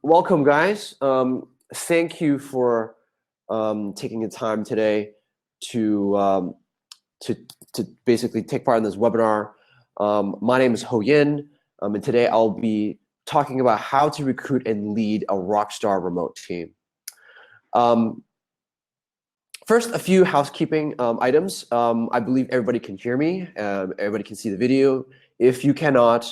Welcome, guys. Thank you for taking the time today to to basically take part in this webinar. My name is Ho Yin, and today I'll be talking about how to recruit and lead a rockstar remote team. First, a few housekeeping items. I believe everybody can hear me. Everybody can see the video. If you cannot,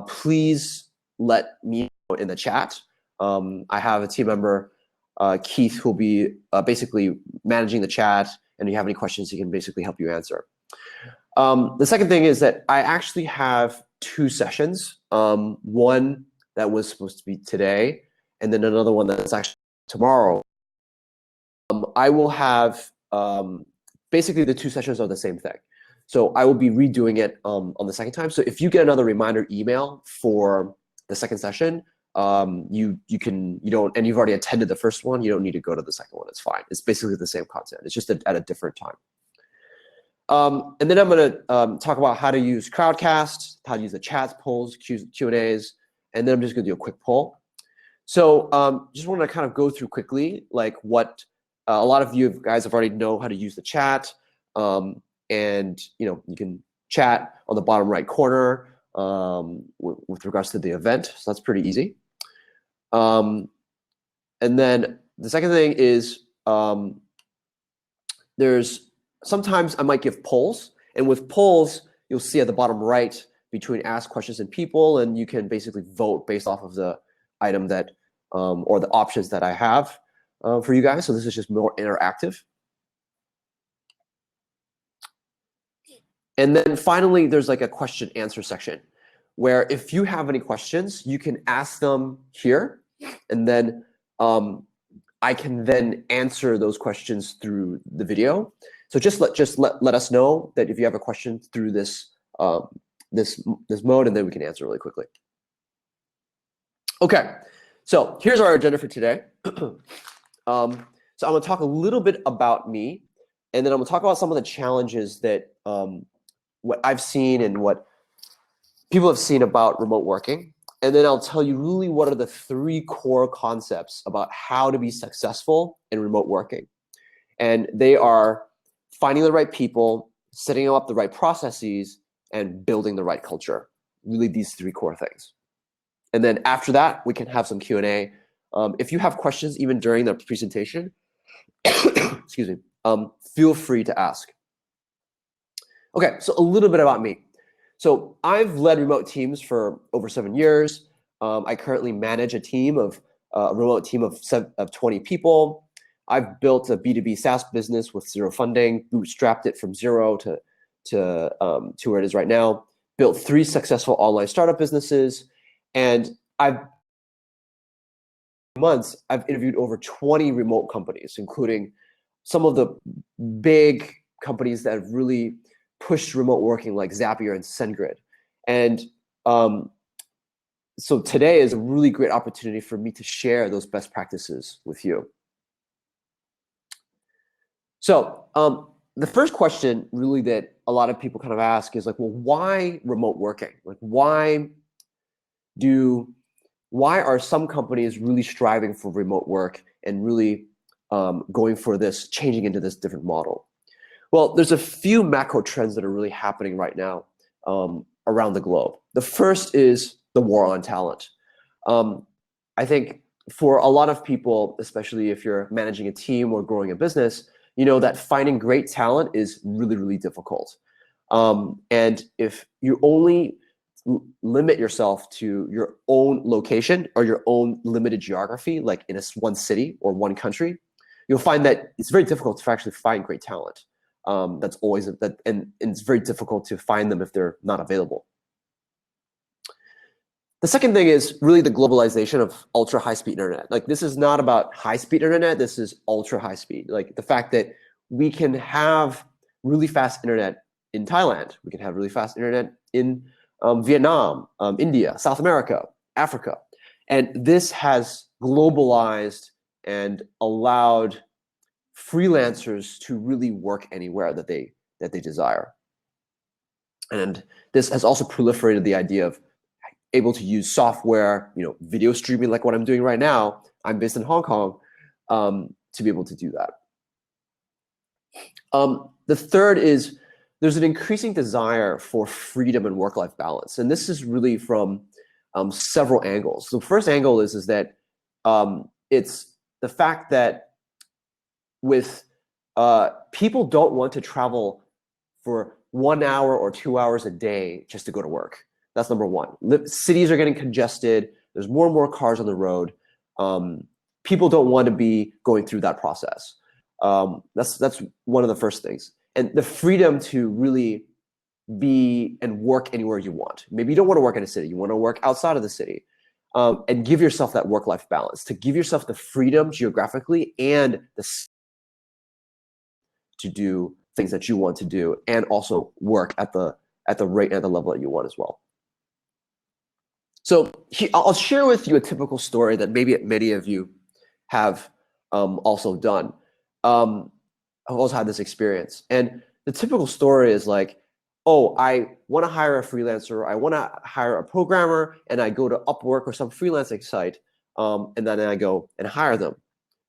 please let me know in the chat. I have a team member, Keith, who'll be basically managing the chat, and if you have any questions, he can basically help you answer. The second thing is that I actually have two sessions. One that was supposed to be today, and then another one that's actually tomorrow. I will have basically the two sessions are the same thing. So I will be redoing it on the second time. So if you get another reminder email for the second session, you don't, and you've already attended the first one, you don't need to go to the second one. It's fine. It's basically the same content. It's just at a different time. And then I'm going to talk about how to use Crowdcast, how to use the chats, polls, Q&As, and then I'm just going to do a quick poll. So just want to kind of go through quickly, like what a lot of you guys have already know how to use the chat, and you can chat on the bottom right corner with regards to the event. So that's pretty easy. And then the second thing is there's sometimes I might give polls, and with polls you'll see at the bottom right between ask questions and people, and you can basically vote based off of the item that or the options that I have for you guys. So this is just more interactive. And then finally, there's like a question answer section where if you have any questions, you can ask them here, and then I can then answer those questions through the video. So just let us know that if you have a question through this this mode, and then we can answer really quickly. Okay, so here's our agenda for today. So I'm going to talk a little bit about me, and then I'm going to talk about some of the challenges that what I've seen and what people have seen about remote working. And then I'll tell you really what are the three core concepts about how to be successful in remote working. And they are finding the right people, setting up the right processes, and building the right culture. Really these three core things. And then after that, we can have some Q&A. If you have questions even during the presentation, excuse me, feel free to ask. Okay, so a little bit about me. So I've led remote teams for over 7 years. I currently manage a team of a remote team of 20 people. I've built a B2B SaaS business with zero funding, bootstrapped it from zero to where it is right now. Built 3 successful online startup businesses, and I've interviewed over 20 remote companies, including some of the big companies that have really pushed remote working like Zapier and SendGrid. And so today is a really great opportunity for me to share those best practices with you. So the first question really that a lot of people kind of ask is like, well, why remote working? Like why are some companies really striving for remote work and really going for this, changing into this different model? Well, there's a few macro trends that are really happening right now around the globe. The first is the war on talent. I think for a lot of people, especially if you're managing a team or growing a business, you know that finding great talent is really, really difficult. And if you only limit yourself to your own location or your own limited geography, like in one city or one country, you'll find that it's very difficult to actually find great talent. That's always that, and it's very difficult to find them if they're not available. The second thing is really the globalization of ultra high speed internet. Like this is not about high speed internet. This is ultra high speed. Like the fact that we can have really fast internet in Thailand. We can have really fast internet in Vietnam, India, South America, Africa. And this has globalized and allowed freelancers to really work anywhere that they desire. And this has also proliferated the idea of able to use software, video streaming like what I'm doing right now. I'm based in Hong Kong, to be able to do that. The third is there's an increasing desire for freedom and work-life balance. And this is really from several angles. The first angle is that it's the fact that with people don't want to travel for 1 hour or 2 hours a day just to go to work. That's number one. Cities are getting congested. There's more and more cars on the road. People don't want to be going through that process. That's one of the first things. And the freedom to really be and work anywhere you want. Maybe you don't want to work in a city. You want to work outside of the city. And give yourself that work-life balance, to give yourself the freedom geographically and to do things that you want to do, and also work at the rate and the level that you want as well. So I'll share with you a typical story that maybe many of you have also done. I've also had this experience. And the typical story is like, oh, I want to hire a freelancer, I want to hire a programmer, and I go to Upwork or some freelancing site, and then I go and hire them.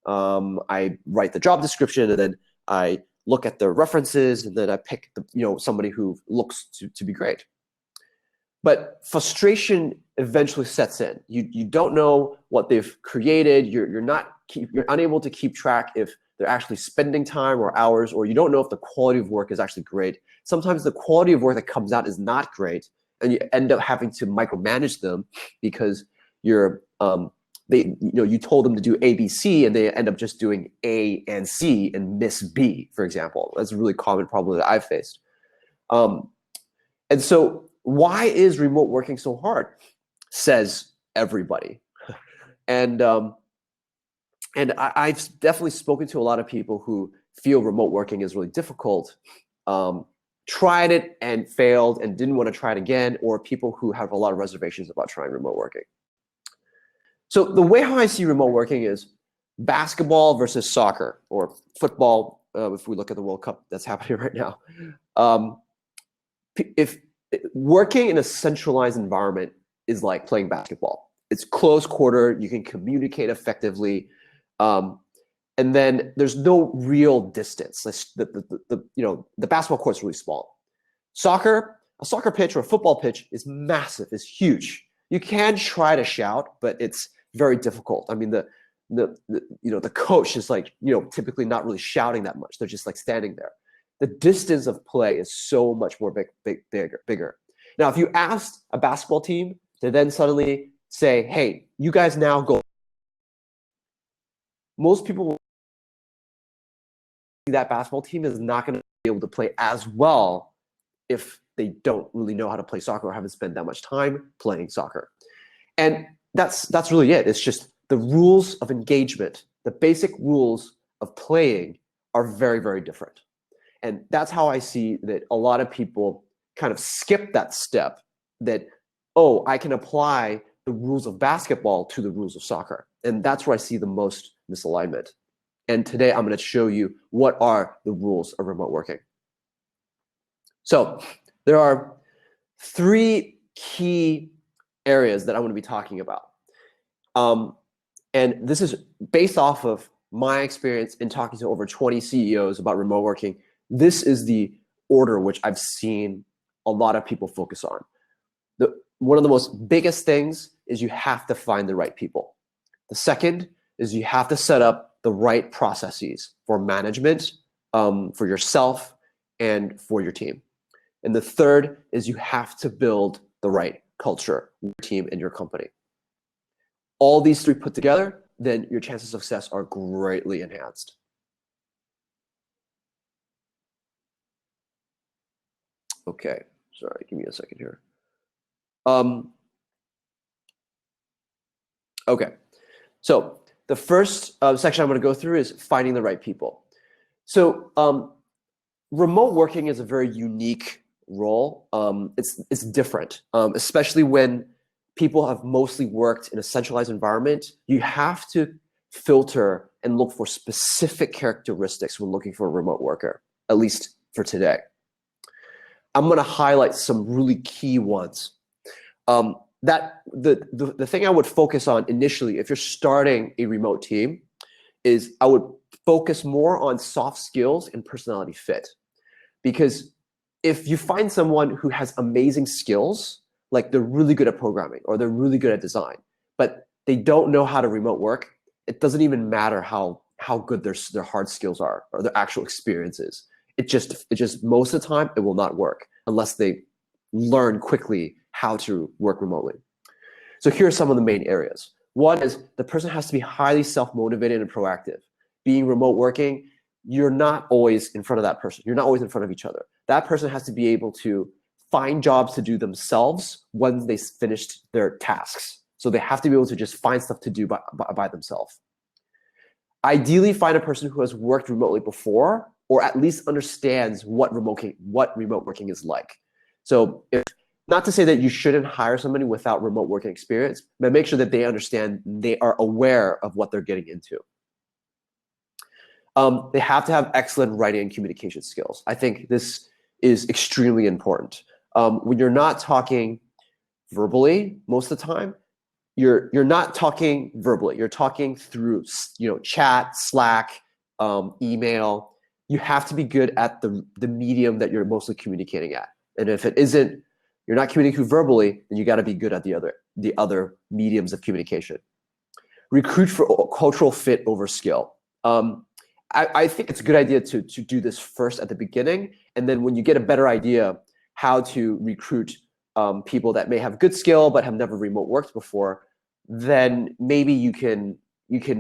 I write the job description, and then I look at their references, and then I pick somebody who looks to be great. But frustration eventually sets in. You don't know what they've created. You're unable to keep track if they're actually spending time or hours, or you don't know if the quality of work is actually great. Sometimes the quality of work that comes out is not great, and you end up having to micromanage them because you told them to do A, B, C, and they end up just doing A and C and miss B, for example. That's a really common problem that I've faced. And so why is remote working so hard? Says everybody. And I've definitely spoken to a lot of people who feel remote working is really difficult, tried it and failed and didn't want to try it again, or people who have a lot of reservations about trying remote working. So the way how I see remote working is basketball versus soccer, or football, if we look at the World Cup that's happening right now. If working in a centralized environment is like playing basketball. It's close quarter, you can communicate effectively, and then there's no real distance. The basketball court is really small. A soccer pitch or a football pitch is massive, it's huge. You can try to shout, but it's very difficult. I mean, the coach is typically not really shouting that much. They're just like standing there. The distance of play is so much more bigger. Now, if you asked a basketball team to then suddenly say, hey, you guys now go, most people will see that basketball team is not going to be able to play as well if they don't really know how to play soccer or haven't spent that much time playing soccer. And that's really it. It's just the rules of engagement, the basic rules of playing are very, very different. And that's how I see that a lot of people kind of skip that step, that, oh, I can apply the rules of basketball to the rules of soccer. And that's where I see the most misalignment. And today I'm going to show you what are the rules of remote working. So there are 3 key areas that I want to be talking about. And this is based off of my experience in talking to over 20 CEOs about remote working. This is the order which I've seen a lot of people focus on. One of the most biggest things is you have to find the right people. The second is you have to set up the right processes for management, for yourself, and for your team. And the third is you have to build the right culture, your team, and your company. All these 3 put together, then your chances of success are greatly enhanced. Okay, sorry, give me a second here. Okay, so the first section I'm going to go through is finding the right people. So remote working is a very unique role. It's different, especially when people have mostly worked in a centralized environment. You have to filter and look for specific characteristics when looking for a remote worker, at least for today. I'm going to highlight some really key ones. that the thing I would focus on initially, if you're starting a remote team, is I would focus more on soft skills and personality fit. Because if you find someone who has amazing skills, like they're really good at programming or they're really good at design, but they don't know how to remote work, it doesn't even matter how good their hard skills are or their actual experiences. It just most of the time it will not work unless they learn quickly how to work remotely. So here are some of the main areas. One is the person has to be highly self-motivated and proactive. Being remote working, you're not always in front of that person. You're not always in front of each other. That person has to be able to find jobs to do themselves once they finished their tasks. So they have to be able to just find stuff to do by themselves. Ideally, find a person who has worked remotely before or at least understands what remote working is like. So not to say that you shouldn't hire somebody without remote working experience, but make sure that they understand, they are aware of what they're getting into. They have to have excellent writing and communication skills. I think this is extremely important. When you're not talking verbally most of the time, you're not talking verbally. You're talking through chat, Slack, email. You have to be good at the medium that you're mostly communicating at. And if it isn't, you're not communicating verbally, then you got to be good at the other mediums of communication. Recruit for cultural fit over skill. I think it's a good idea to do this first at the beginning, and then when you get a better idea how to recruit people that may have good skill but have never remote worked before, then maybe you can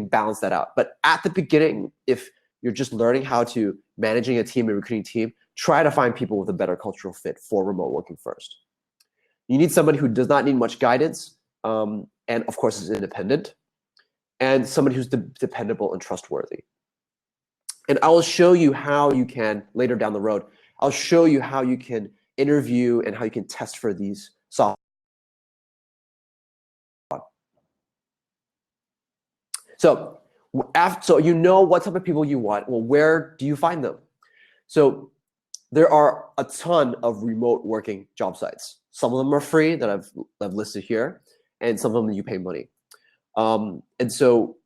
balance that out. But at the beginning, if you're just learning how to managing a team and recruiting a team, try to find people with a better cultural fit for remote working first. You need somebody who does not need much guidance, and of course is independent, and somebody who's dependable and trustworthy. And I will show you how you can, later down the road, I'll show you how you can interview and how you can test for these soft. So you know what type of people you want. Well, where do you find them? So there are a ton of remote working job sites. Some of them are free that I've listed here, and some of them you pay money. And so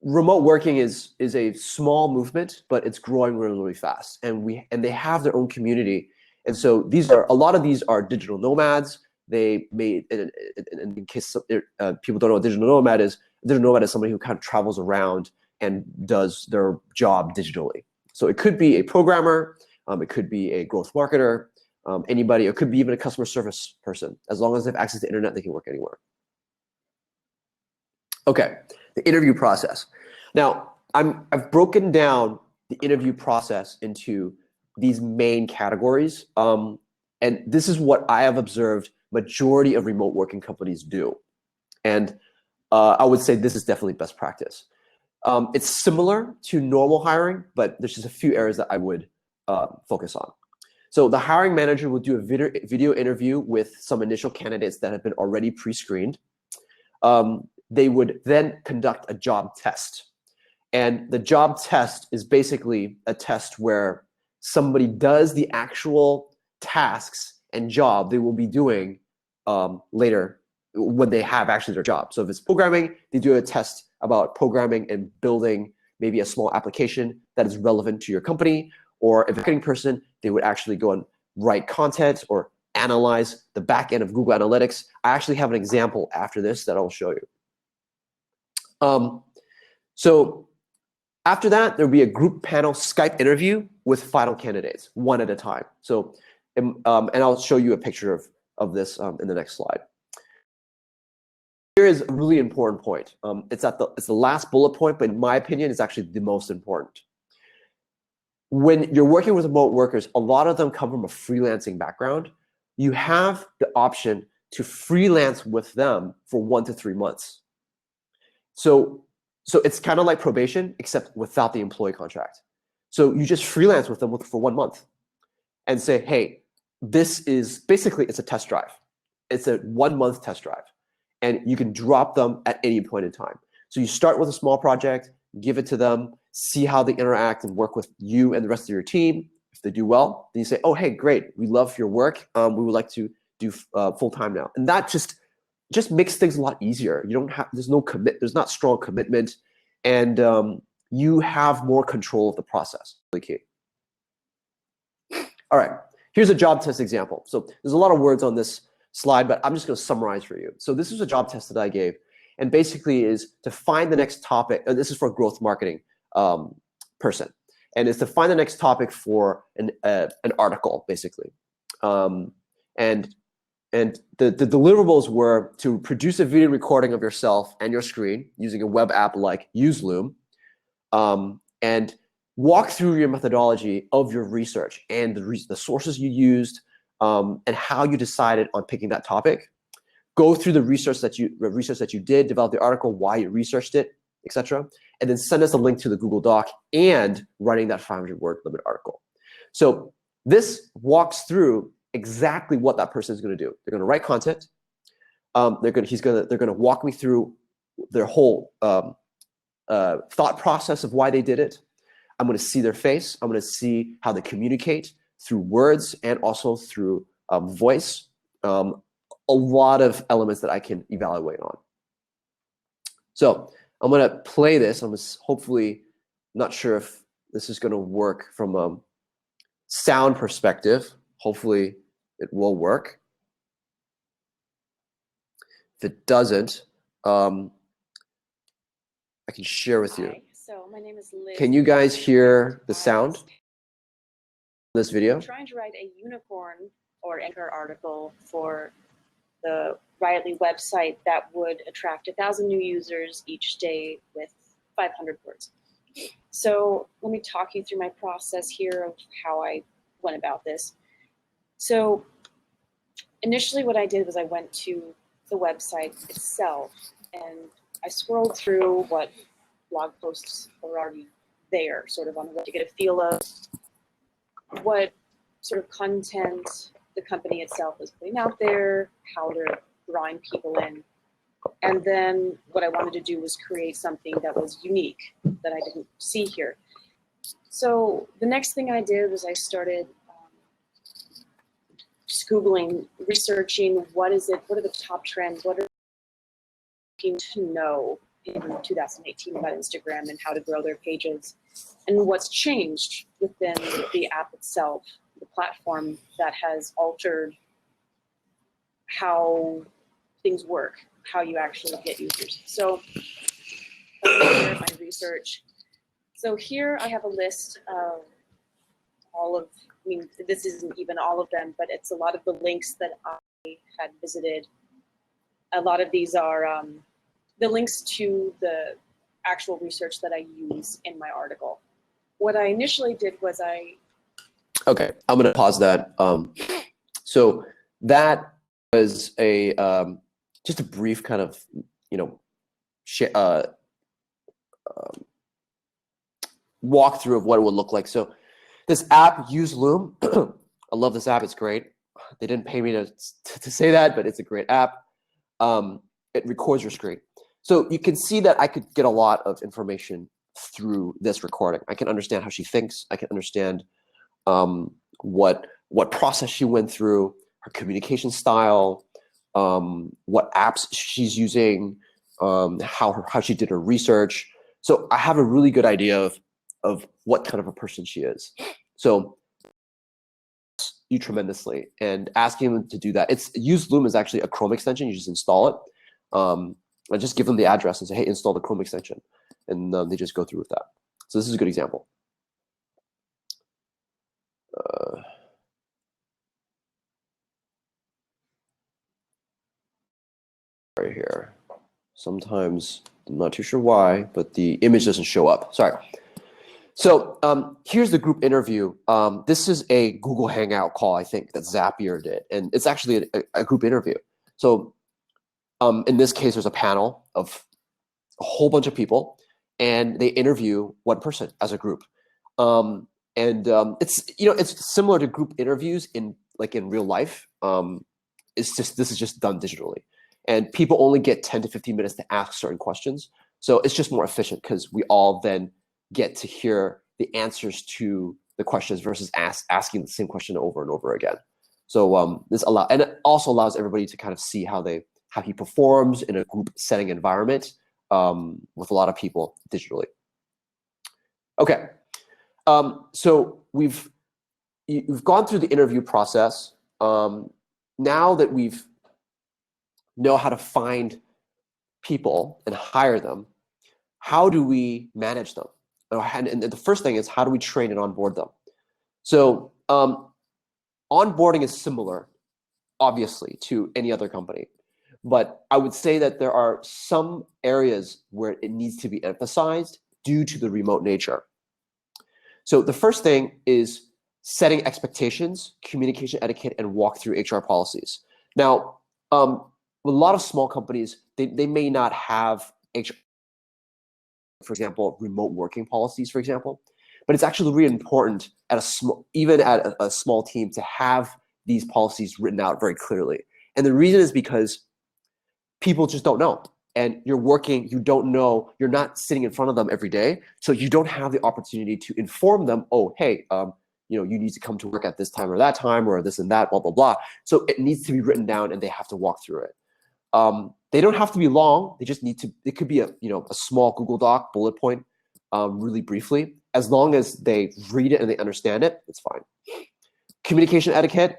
remote working is a small movement, but it's growing really, really fast. And they have their own community. And so a lot of these are digital nomads. They made, in case people don't know what digital nomad is somebody who kind of travels around and does their job digitally. So it could be a programmer, it could be a growth marketer, anybody, it could be even a customer service person. As long as they have access to the internet, they can work anywhere. Okay, the interview process. Now, I've broken down the interview process into these main categories, and this is what I have observed majority of remote working companies do. And I would say this is definitely best practice. It's similar to normal hiring, but there's just a few areas that I would focus on. So the hiring manager will do a video interview with some initial candidates that have been already pre-screened. They would then conduct a job test. And the job test is basically a test where somebody does the actual tasks and job they will be doing later when they have actually their job. So if it's programming, they do a test about programming and building maybe a small application that is relevant to your company. Or if it's a marketing person, they would actually go and write content or analyze the back end of Google Analytics. I actually have an example after this that I'll show you. So after that, there'll be a group panel Skype interview with final candidates, one at a time. So, and I'll show you a picture of this in the next slide. Here is a really important point. It's the last bullet point, but in my opinion, it's actually the most important. When you're working with remote workers, a lot of them come from a freelancing background. You have the option to freelance with them for 1 to 3 months. So it's kind of like probation, except without the employee contract. So you just freelance with them for 1 month and say, hey, this is basically, it's a test drive. It's a 1 month test drive. And you can drop them at any point in time. So you start with a small project, give it to them, see how they interact and work with you and the rest of your team. If they do well, then you say, oh, hey, great, we love your work. We would like to do full time now. And that just just makes things a lot easier. You don't have, there's not strong commitment, and you have more control of the process. Really key. All right, here's a job test example. So there's a lot of words on this slide, but I'm just going to summarize for you. So this is a job test that I gave, and basically is to find the next topic. This is for a growth marketing person, and it's to find the next topic for an article, basically. And the deliverables were to produce a video recording of yourself and your screen using a web app like UseLoom, and walk through your methodology of your research and the sources you used, and how you decided on picking that topic. Go through the research that you did, develop the article, why you researched it, etc., and then send us a link to the Google Doc and writing that 500-word limit article. So this walks through exactly what that person is going to do. They're going to write content. They're going to walk me through their whole thought process of why they did it. I'm going to see their face. I'm going to see how they communicate through words and also through voice. A lot of elements that I can evaluate on. So I'm going to play this. I'm hopefully not sure if this is going to work from a sound perspective. Hopefully it will work. If it doesn't, I can share with you. Hi. So my name is Liz. Can you guys hear the sound in this video? I'm trying to write a unicorn or anchor article for the Riotly website that would attract 1,000 new users each day with 500 words. So let me talk you through my process here of how I went about this. So initially what I did was I went to the website itself and I scrolled through what blog posts were already there, sort of on the web, to get a feel of what sort of content the company itself was putting out there, how they're drawing people in. And then what I wanted to do was create something that was unique that I didn't see here. So the next thing I did was I started just Googling, researching what are the top trends, what are people to know in 2018 about Instagram and how to grow their pages, and what's changed within the app itself, the platform that has altered how things work, how you actually get users. So here my research. So here I have a list of all of, I mean, this isn't even all of them, but it's a lot of the links that I had visited. A lot of these are the links to the actual research that I use in my article. What I initially did was Okay, I'm going to pause that. So that was a just a brief kind of, walkthrough of what it would look like. So this app, UseLoom, I love this app. It's great. They didn't pay me to say that, but it's a great app. It records your screen. So you can see that I could get a lot of information through this recording. I can understand how she thinks. I can understand what process she went through, her communication style, what apps she's using, how she did her research. So I have a really good idea of what kind of a person she is. So you tremendously, and asking them to do that. UseLoom is actually a Chrome extension. You just install it. I just give them the address and say, hey, install the Chrome extension, and they just go through with that. So this is a good example. Right here. Sometimes I'm not too sure why, but the image doesn't show up. Sorry. So here's the group interview. This is a Google Hangout call, I think, that Zapier did, and it's actually a group interview. So in this case, there's a panel of a whole bunch of people, and they interview one person as a group. It's similar to group interviews in real life. This is just done digitally, and people only get 10 to 15 minutes to ask certain questions. So it's just more efficient because we all then get to hear the answers to the questions versus asking the same question over and over again. So this and it also allows everybody to kind of see how how he performs in a group setting environment with a lot of people digitally. Okay, so you've gone through the interview process. Now that we've know how to find people and hire them, how do we manage them? And the first thing is, how do we train and onboard them? So onboarding is similar, obviously, to any other company. But I would say that there are some areas where it needs to be emphasized due to the remote nature. So the first thing is setting expectations, communication etiquette, and walk through HR policies. Now, with a lot of small companies, they may not have HR, for example, remote working policies, for example. But it's actually really important even at a small team to have these policies written out very clearly. And the reason is because people just don't know. And you're working, you don't know, you're not sitting in front of them every day. So you don't have the opportunity to inform them, oh, hey, you need to come to work at this time or that time or this and that, blah, blah, blah. So it needs to be written down and they have to walk through it. They don't have to be long. They just need to, it could be a small Google Doc bullet point, really briefly. As long as they read it and they understand it, it's fine. Communication etiquette,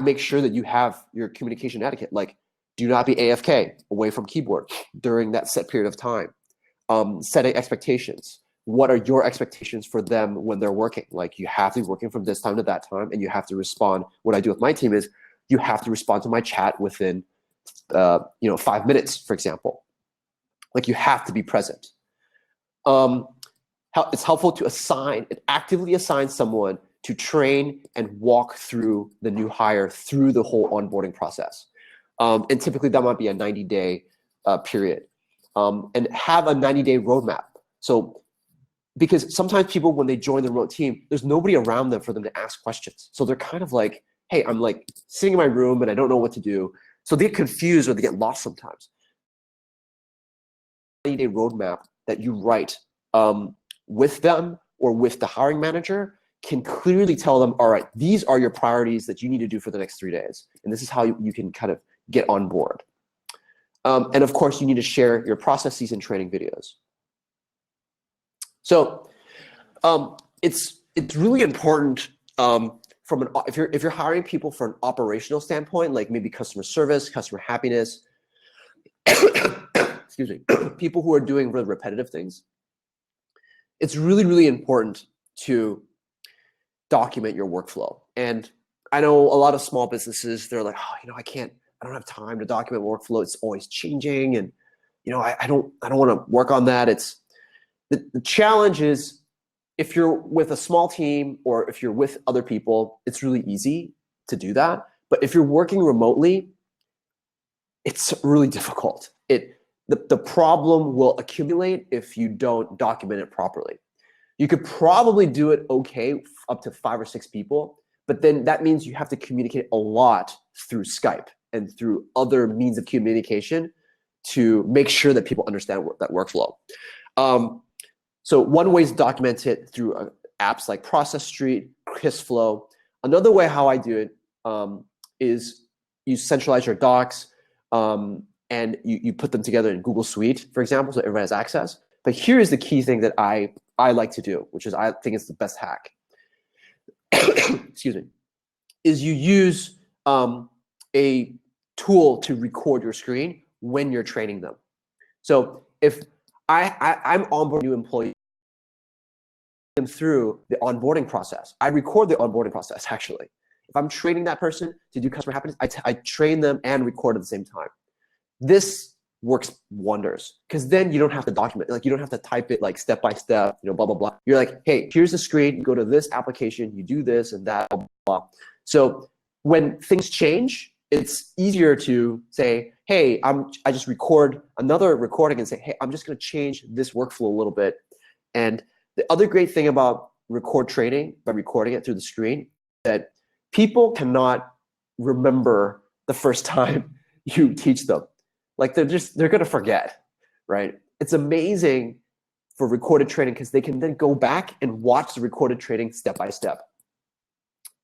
make sure that you have your communication etiquette. Like, do not be AFK, away from keyboard, during that set period of time. Setting expectations. What are your expectations for them when they're working? Like, you have to be working from this time to that time, and you have to respond. What I do with my team is you have to respond to my chat within 5 minutes, for example. Like, you have to be present. It's helpful to actively assign someone to train and walk through the new hire through the whole onboarding process. And typically that might be a 90-day period. And have a 90-day roadmap. So, because sometimes people, when they join the remote team, there's nobody around them for them to ask questions. So they're kind of like, hey, I'm like sitting in my room and I don't know what to do. So they get confused or they get lost sometimes. 90-day roadmap that you write with them or with the hiring manager can clearly tell them, all right, these are your priorities that you need to do for the next 3 days. And this is how you can kind of get on board. And of course, you need to share your processes and training videos. So it's really important if you're hiring people for an operational standpoint, like maybe customer service, customer happiness, excuse me, people who are doing really repetitive things. It's really, really important to document your workflow. And I know a lot of small businesses, they're like, oh, I don't have time to document workflow. It's always changing. And, I don't want to work on that. The challenge is, if you're with a small team or if you're with other people, it's really easy to do that. But if you're working remotely, it's really difficult. The problem will accumulate if you don't document it properly. You could probably do it okay up to 5 or 6 people, but then that means you have to communicate a lot through Skype and through other means of communication to make sure that people understand that workflow. So one way is document it through apps like Process Street, KissFlow. Another way how I do it is you centralize your docs and you put them together in Google Suite, for example, so everyone has access. But here is the key thing that I like to do, which is I think it's the best hack. Excuse me, is you use a tool to record your screen when you're training them. So if I'm onboarding new employees them through the onboarding process, I record the onboarding process actually. If I'm training that person to do customer happiness, I train them and record at the same time. This works wonders because then you don't have to document, like you don't have to type it like step by step, blah, blah, blah. You're like, hey, here's the screen, you go to this application, you do this and that, blah, blah, blah. So when things change, it's easier to say, hey, I just record another recording and say, hey, I'm just gonna change this workflow a little bit. And the other great thing about record training by recording it through the screen, that people cannot remember the first time you teach them. Like they're gonna forget, right? It's amazing for recorded training because they can then go back and watch the recorded training step by step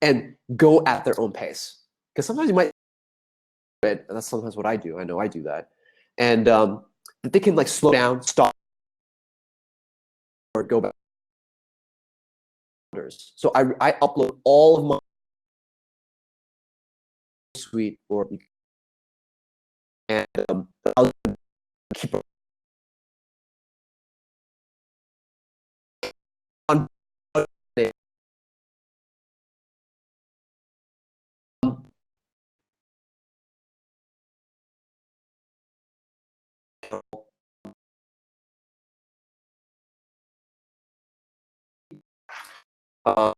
and go at their own pace. Because sometimes you might it, and that's sometimes what I do. I know I do that, and that they can like slow down, stop, or go back. So I upload all of my suite or and I'll keep on. Uh,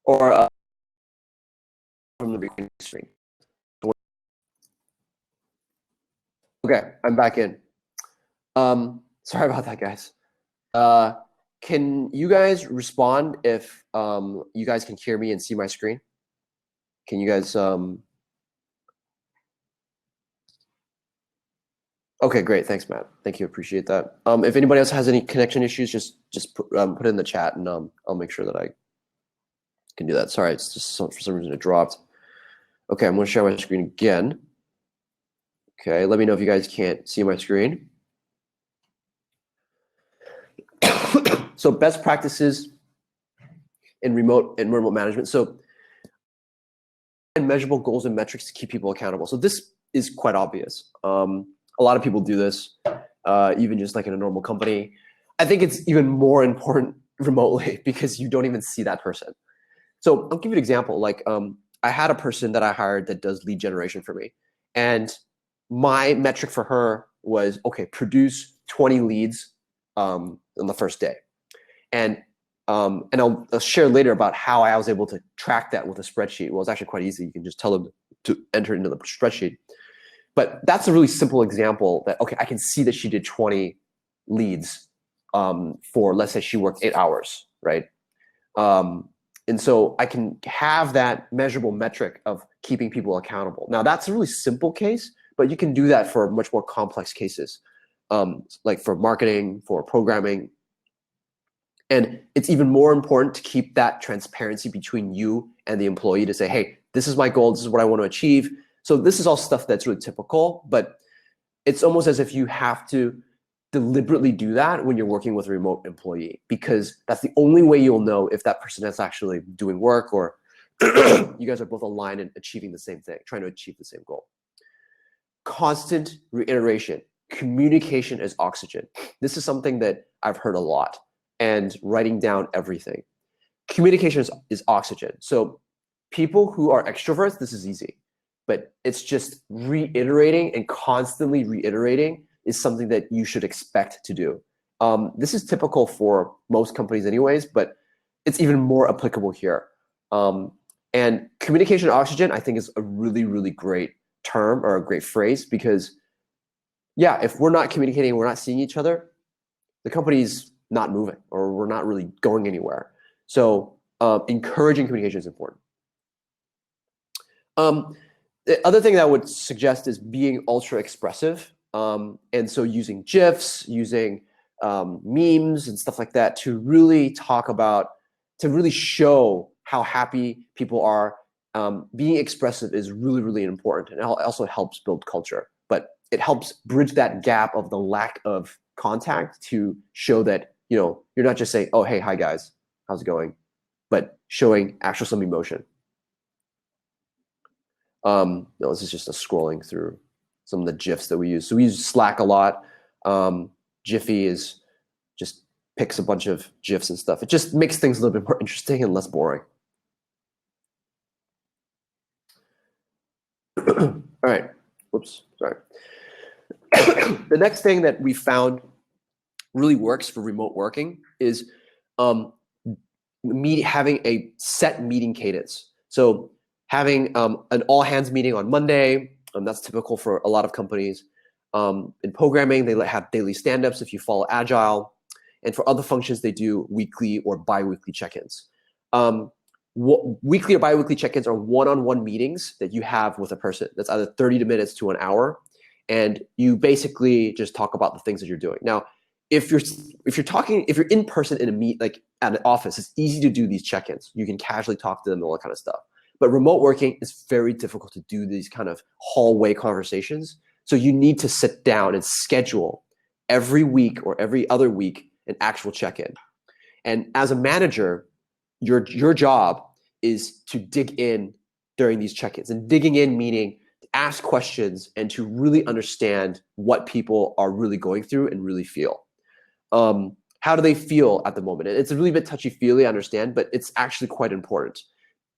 or from the beginning screen. Okay, I'm back in. Sorry about that, guys. Can you guys respond if you guys can hear me and see my screen? Can you guys? Okay, great. Thanks, Matt. Thank you. Appreciate that. If anybody else has any connection issues, just put it in the chat, and I'll make sure that I can do that. Sorry, it's just for some reason it dropped. Okay, I'm going to share my screen again. Okay, let me know if you guys can't see my screen. So best practices in remote management. So and measurable goals and metrics to keep people accountable. So this is quite obvious. A lot of people do this, even just like in a normal company. I think it's even more important remotely because you don't even see that person. So I'll give you an example. Like I had a person that I hired that does lead generation for me. And my metric for her was, okay, produce 20 leads on the first day. And I'll share later about how I was able to track that with a spreadsheet. Well, it's actually quite easy. You can just tell them to enter it into the spreadsheet. But that's a really simple example that, okay, I can see that she did 20 leads for, let's say she worked 8 hours, right? And so I can have that measurable metric of keeping people accountable. Now, that's a really simple case, but you can do that for much more complex cases, like for marketing, for programming. And it's even more important to keep that transparency between you and the employee to say, hey, this is my goal, this is what I want to achieve. So this is all stuff that's really typical, but it's almost as if you have to deliberately do that when you're working with a remote employee, because that's the only way you'll know if that person is actually doing work or you guys are both aligned and achieving the same thing, trying to achieve the same goal. Constant reiteration. Communication is oxygen. This is something that I've heard a lot, and writing down everything. Communication is oxygen. So people who are extroverts, this is easy, but it's just reiterating and constantly reiterating is something that you should expect to do. This is typical for most companies anyways, but it's even more applicable here. And communication oxygen, I think, is a really, really great term or a great phrase because, yeah, if we're not communicating, we're not seeing each other, the company's not moving or we're not really going anywhere. So encouraging communication is important. The other thing that I would suggest is being ultra expressive. And so using GIFs, using memes and stuff like that to really talk about, to really show how happy people are. Being expressive is really, really important. And it also helps build culture. But it helps bridge that gap of the lack of contact to show that, you know, you're not just saying, oh, hey, hi guys, how's it going? But showing actual some emotion. No, this is just a scrolling through some of the GIFs that we use. So we use Slack a lot. Jiffy is just picks a bunch of GIFs and stuff. It just makes things a little bit more interesting and less boring. All right. Whoops. Sorry. The next thing that we found really works for remote working is having a set meeting cadence. So having an all hands meeting on Monday, that's typical for a lot of companies. In programming, they have daily stand-ups if you follow Agile. And for other functions, they do weekly or bi-weekly check-ins. Weekly or bi-weekly check-ins are one-on-one meetings that you have with a person. That's either 30 minutes to an hour. And you basically just talk about the things that you're doing. Now, if you're in person in a like at an office, it's easy to do these check-ins. You can casually talk to them and all that kind of stuff. But remote working is very difficult to do these kind of hallway conversations. So you need to sit down and schedule every week or every other week an actual check-in. And as a manager, your job is to dig in during these check-ins. And digging in meaning to ask questions and to really understand what people are really going through and really feel. How do they feel at the moment? And it's a really bit touchy-feely, I understand, but it's actually quite important.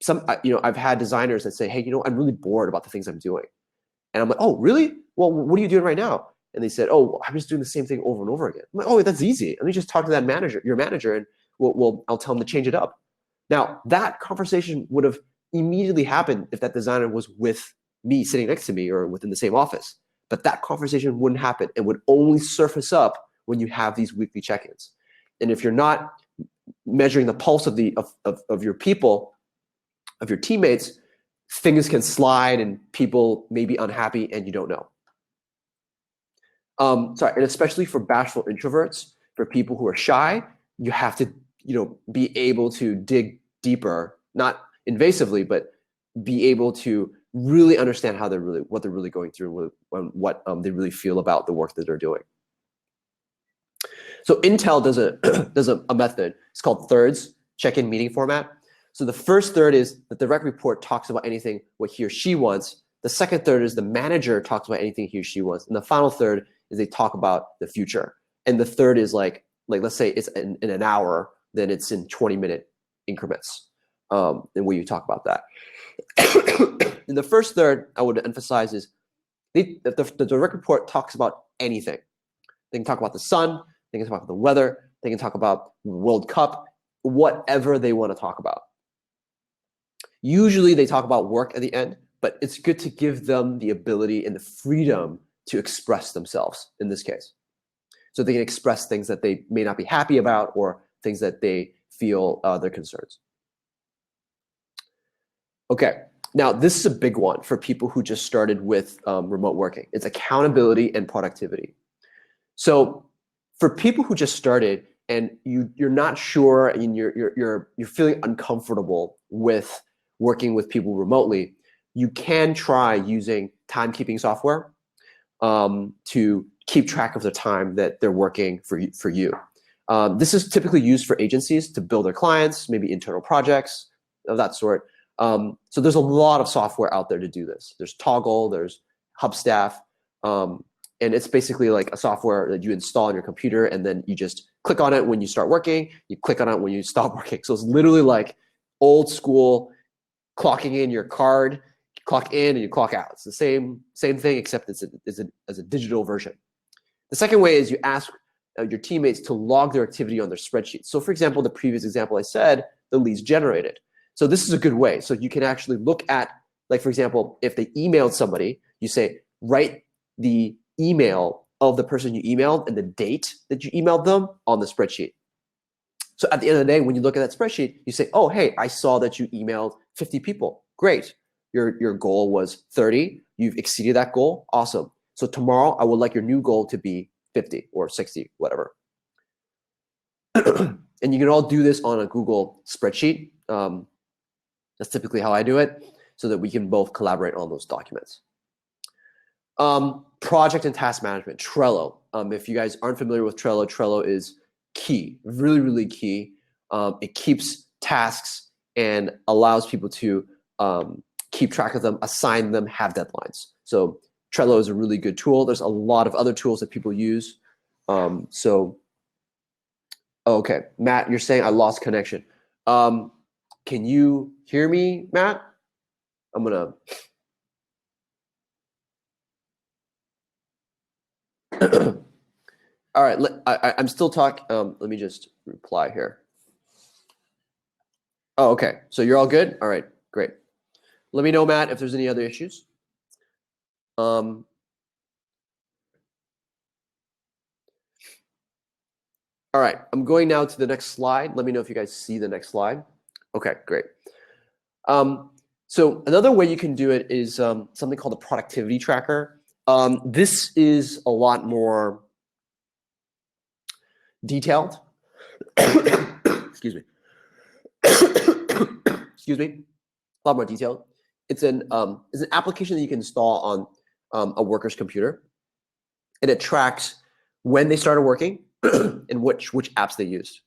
I've had designers that say, hey, I'm really bored about the things I'm doing. And I'm like, oh, really? Well, what are you doing right now? And they said, oh, I'm just doing the same thing over and over again. I'm like, oh, that's easy. Let me just talk to that manager, your manager, and I'll tell them to change it up. Now, that conversation would have immediately happened if that designer was with me, sitting next to me, or within the same office. But that conversation wouldn't happen. It would only surface up when you have these weekly check-ins. And if you're not measuring the pulse of your people, of your teammates, things can slide and people may be unhappy and you don't know. And especially for bashful introverts, for people who are shy, you have to, be able to dig deeper, not invasively, but be able to really understand what they're really going through, and what they really feel about the work that they're doing. So Intel does a method. It's called thirds, check-in meeting format. So the first third is the direct report talks about anything what he or she wants. The second third is the manager talks about anything he or she wants. And the final third is they talk about the future. And the third is like let's say it's in an hour, then it's in 20-minute increments. And where you talk about that. In the first third, I would emphasize is the direct report talks about anything. They can talk about the sun, they can talk about the weather, they can talk about World Cup, whatever they want to talk about. Usually they talk about work at the end, but it's good to give them the ability and the freedom to express themselves in this case. So they can express things that they may not be happy about or things that they feel their concerns. Okay, now this is a big one for people who just started with remote working. It's accountability and productivity. So for people who just started and you're not sure and you're feeling uncomfortable with working with people remotely, you can try using timekeeping software to keep track of the time that they're working for you. This is typically used for agencies to build their clients, maybe internal projects of that sort. So there's a lot of software out there to do this. There's Toggle, there's Hubstaff, and it's basically like a software that you install on your computer and then you just click on it when you start working, you click on it when you stop working. So it's literally like old school clocking in your card, you clock in and you clock out. It's the same thing, except it's a digital version. The second way is you ask your teammates to log their activity on their spreadsheet. So for example, the previous example I said, the leads generated. So this is a good way. So you can actually look at, like for example, if they emailed somebody, you say, write the email of the person you emailed and the date that you emailed them on the spreadsheet. So at the end of the day, when you look at that spreadsheet, you say, oh, hey, I saw that you emailed 50 people. Great. Your goal was 30. You've exceeded that goal. Awesome. So tomorrow, I would like your new goal to be 50 or 60, whatever. And you can all do this on a Google spreadsheet. That's typically how I do it, so that we can both collaborate on those documents. Project and task management, Trello. If you guys aren't familiar with Trello, Trello is key, really, really key. It keeps tasks and allows people to keep track of them, assign them, have deadlines. So Trello is a really good tool. There's a lot of other tools that people use. Okay, Matt, you're saying I lost connection. Can you hear me, Matt? I'm gonna. All right, I'm still talking. Let me just reply here. Oh, okay. So you're all good? All right, great. Let me know, Matt, if there's any other issues. All right, I'm going now to the next slide. Let me know if you guys see the next slide. Okay, great. So another way you can do it is something called a productivity tracker. This is a lot more detailed. Excuse me. Excuse me. A lot more detailed. It's an application that you can install on a worker's computer, and it tracks when they started working and which apps they used.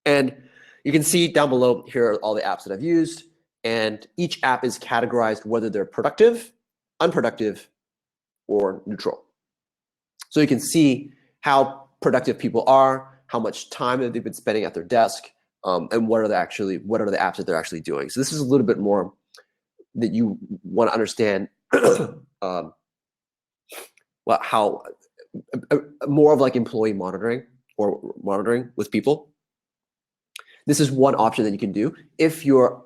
And you can see down below here are all the apps that I've used, and each app is categorized whether they're productive, unproductive, or neutral. So you can see how productive people are, how much time that they've been spending at their desk, and what are the apps that they're actually doing. So this is a little bit more that you want to understand how more of like employee monitoring or monitoring with people. This is one option that you can do if you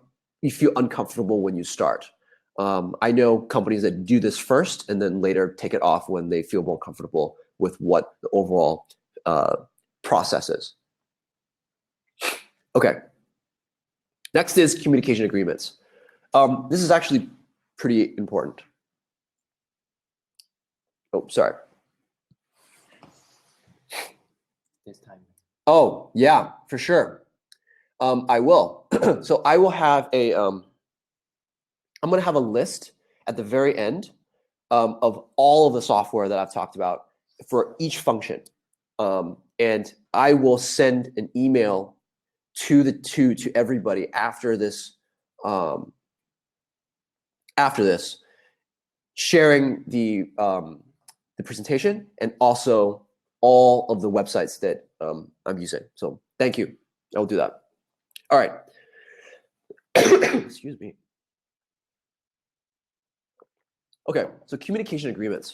feel uncomfortable when you start. I know companies that do this first and then later take it off when they feel more comfortable with what the overall process is. Okay. Next is communication agreements. This is actually pretty important. Oh, sorry. This time. Oh, yeah, for sure. I will. So I will have I'm going to have a list at the very end of all of the software that I've talked about for each function. And I will send an email to everybody after this, sharing the presentation and also all of the websites that I'm using. So thank you. I will do that. All right. Excuse me. Okay, so communication agreements.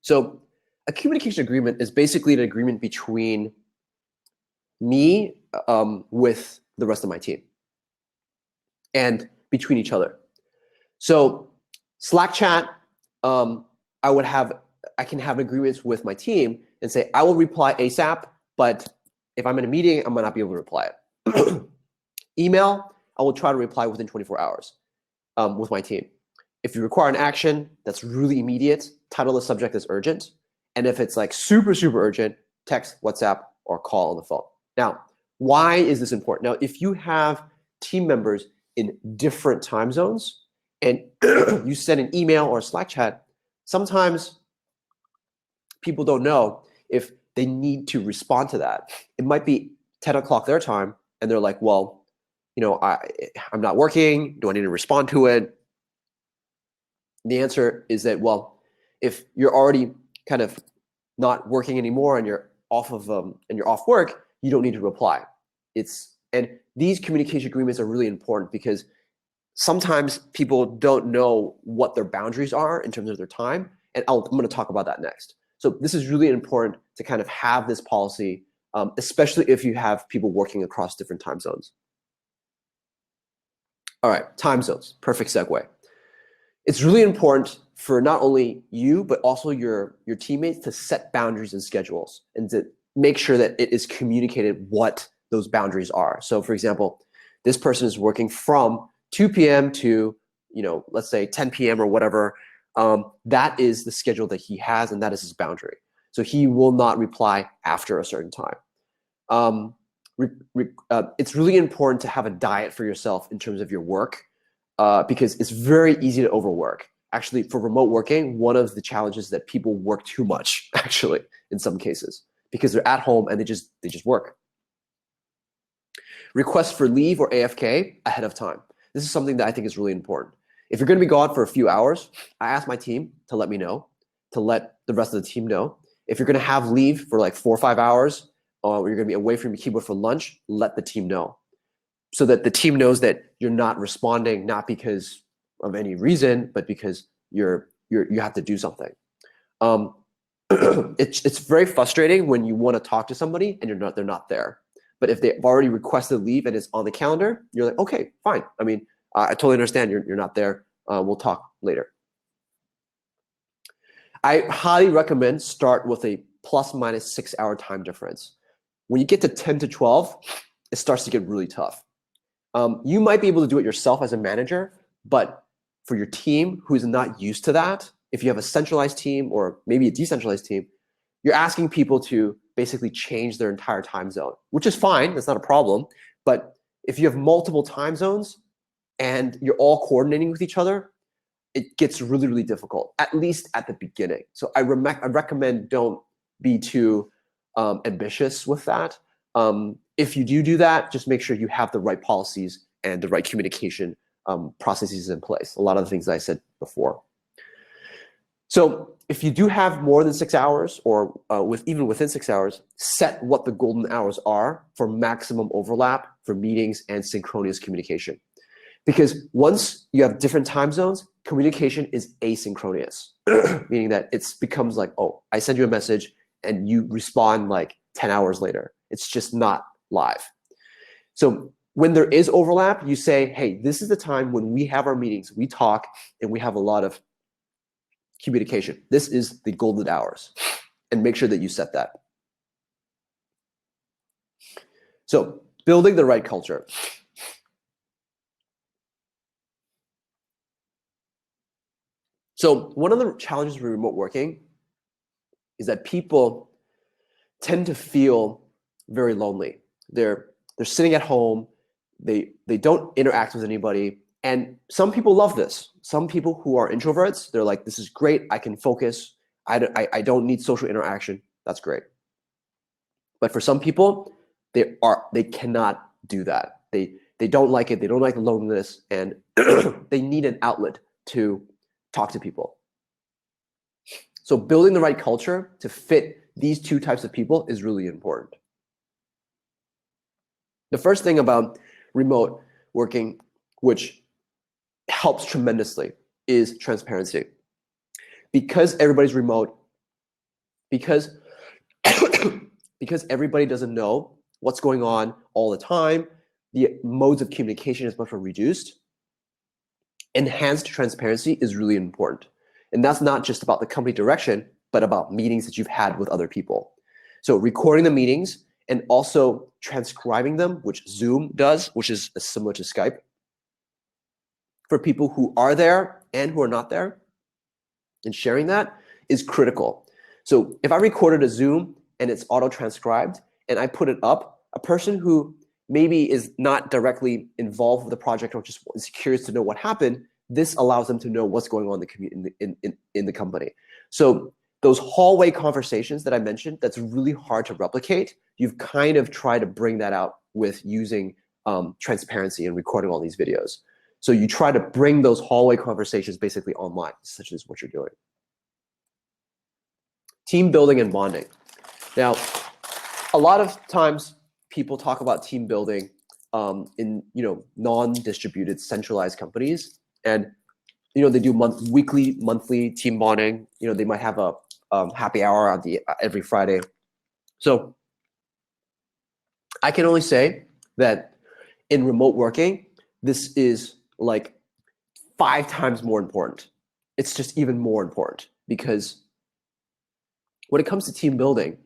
So a communication agreement is basically an agreement between me with the rest of my team and between each other. So Slack chat, I can have agreements with my team and say, I will reply ASAP, but if I'm in a meeting, I might not be able to reply it. Email, I will try to reply within 24 hours with my team. If you require an action that's really immediate, title the subject as urgent. And if it's like super, super urgent, text, WhatsApp, or call on the phone. Now, why is this important? Now, if you have team members in different time zones and you send an email or a Slack chat, sometimes people don't know if they need to respond to that. It might be 10 o'clock their time, and they're like, well, I'm not working. Do I need to respond to it? The answer is that, well, if you're already kind of not working anymore and you're off work, you don't need to reply. And these communication agreements are really important because sometimes people don't know what their boundaries are in terms of their time, and I'm going to talk about that next. So this is really important to kind of have this policy, especially if you have people working across different time zones. All right, time zones, perfect segue. It's really important for not only you, but also your teammates to set boundaries and schedules and to make sure that it is communicated what those boundaries are. So for example, this person is working from 2 p.m. to, let's say 10 p.m. or whatever. That is the schedule that he has, and that is his boundary. So he will not reply after a certain time. It's really important to have a diet for yourself in terms of your work because it's very easy to overwork. Actually, for remote working, one of the challenges is that people work too much, actually, in some cases, because they're at home and they just work. Request for leave or AFK ahead of time. This is something that I think is really important. If you're going to be gone for a few hours, I ask my team to let me know, to let the rest of the team know. If you're going to have leave for like 4 or 5 hours, or you're going to be away from your keyboard for lunch, let the team know, so that the team knows that you're not responding, not because of any reason, but because you have to do something. It's very frustrating when you want to talk to somebody and they're not there. But if they've already requested leave and it's on the calendar, you're like, okay, fine. I mean, I totally understand you're not there. We'll talk later. I highly recommend start with a plus minus 6 hour time difference. When you get to 10 to 12, it starts to get really tough. You might be able to do it yourself as a manager, but for your team who is not used to that, if you have a centralized team or maybe a decentralized team, you're asking people to basically change their entire time zone, which is fine. That's not a problem. But if you have multiple time zones and you're all coordinating with each other, it gets really, really difficult, at least at the beginning. So I recommend don't be too ambitious with that. If you do that, just make sure you have the right policies and the right communication processes in place. A lot of the things that I said before. So if you do have more than 6 hours or even within 6 hours, set what the golden hours are for maximum overlap for meetings and synchronous communication. Because once you have different time zones, communication is asynchronous, meaning that it becomes like, oh, I send you a message and you respond like 10 hours later. It's just not live. So when there is overlap, you say, hey, this is the time when we have our meetings, we talk, and we have a lot of communication. This is the golden hours, and make sure that you set that. So building the right culture. So one of the challenges with remote working is that people tend to feel very lonely. They're sitting at home. They don't interact with anybody. And some people love this. Some people who are introverts, they're like, this is great. I can focus. I don't need social interaction. That's great. But for some people, they cannot do that. They don't like it. They don't like loneliness, and they need an outlet to talk to people. So building the right culture to fit these two types of people is really important. The first thing about remote working, which helps tremendously, is transparency. Because everybody's remote, because everybody doesn't know what's going on all the time, the modes of communication is much more reduced. Enhanced transparency is really important. And that's not just about the company direction, but about meetings that you've had with other people. So recording the meetings and also transcribing them, which Zoom does, which is similar to Skype, for people who are there and who are not there, and sharing that is critical. So if I recorded a Zoom and it's auto-transcribed and I put it up, a person who maybe is not directly involved with the project or just is curious to know what happened, this allows them to know what's going on in the company. So those hallway conversations that I mentioned, that's really hard to replicate. You've kind of tried to bring that out with using transparency and recording all these videos. So you try to bring those hallway conversations basically online, such as what you're doing. Team building and bonding. Now, a lot of times people talk about team building in non-distributed, centralized companies, and they do weekly, monthly team bonding. They might have a happy hour on every Friday. So I can only say that in remote working, this is like 5 times more important. It's just even more important because when it comes to team building,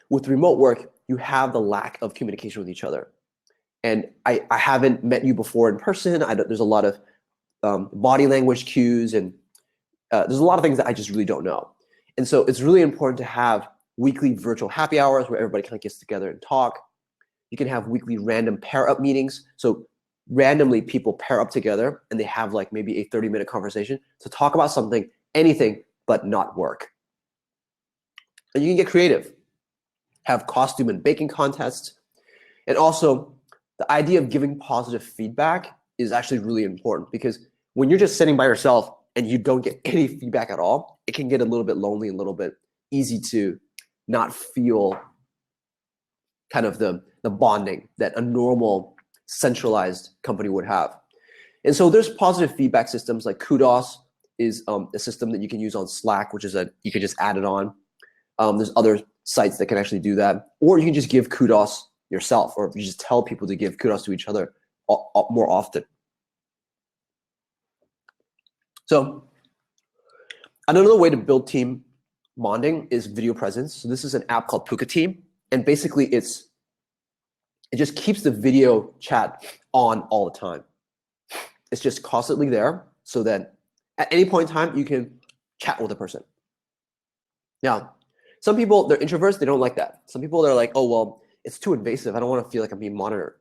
with remote work, you have the lack of communication with each other. And I haven't met you before in person. There's a lot of body language cues, and there's a lot of things that I just really don't know. And so it's really important to have weekly virtual happy hours where everybody kind of gets together and talk. You can have weekly random pair-up meetings. So randomly people pair up together and they have like maybe a 30-minute conversation to talk about something, anything but not work. And you can get creative. Have costume and baking contests. And also, the idea of giving positive feedback is actually really important, because when you're just sitting by yourself and you don't get any feedback at all, it can get a little bit lonely, a little bit easy to not feel kind of the bonding that a normal centralized company would have. And so there's positive feedback systems like Kudos is a system that you can use on Slack, which is you can just add it on. There's other sites that can actually do that, or you can just give kudos yourself, or you just tell people to give kudos to each other more often. So another way to build team bonding is video presence. So this is an app called Puka Team, and basically it just keeps the video chat on all the time. It's just constantly there, so that at any point in time you can chat with a person. Now, some people, they're introverts, they don't like that. Some people, they're like, oh, well, it's too invasive. I don't want to feel like I'm being monitored.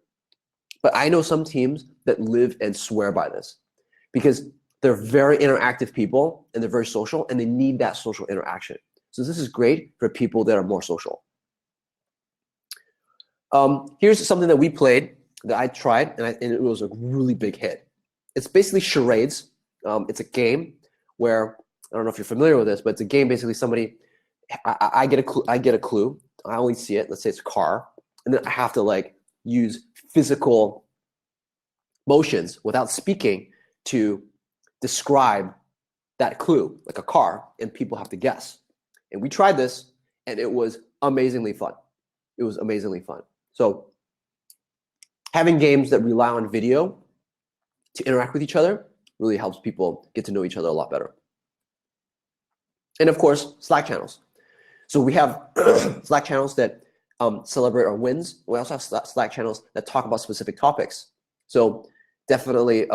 But I know some teams that live and swear by this, because they're very interactive people and they're very social, and they need that social interaction. So this is great for people that are more social. Here's something that we played that I tried, and it was a really big hit. It's basically charades. It's a game where, I don't know if you're familiar with this, but it's a game basically somebody, I get a clue. I only see it. Let's say it's a car, and then I have to like use physical motions without speaking to describe that clue, like a car, and people have to guess. And we tried this, and it was amazingly fun. It was amazingly fun. So having games that rely on video to interact with each other really helps people get to know each other a lot better. And of course, Slack channels. So we have Slack channels that celebrate our wins. We also have Slack channels that talk about specific topics. So definitely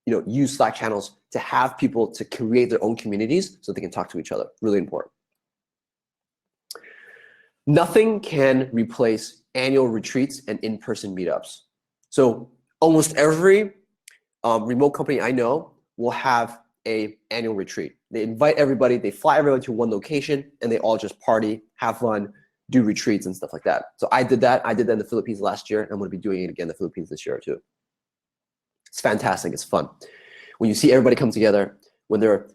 use Slack channels to have people to create their own communities so they can talk to each other. Really important. Nothing can replace annual retreats and in-person meetups. So almost every remote company I know will have an annual retreat. They invite everybody, they fly everyone to one location, and they all just party, have fun, do retreats and stuff like that. So I did that. I did that in the Philippines last year. I'm going to be doing it again in the Philippines this year too. It's fantastic. It's fun. When you see everybody come together, when they're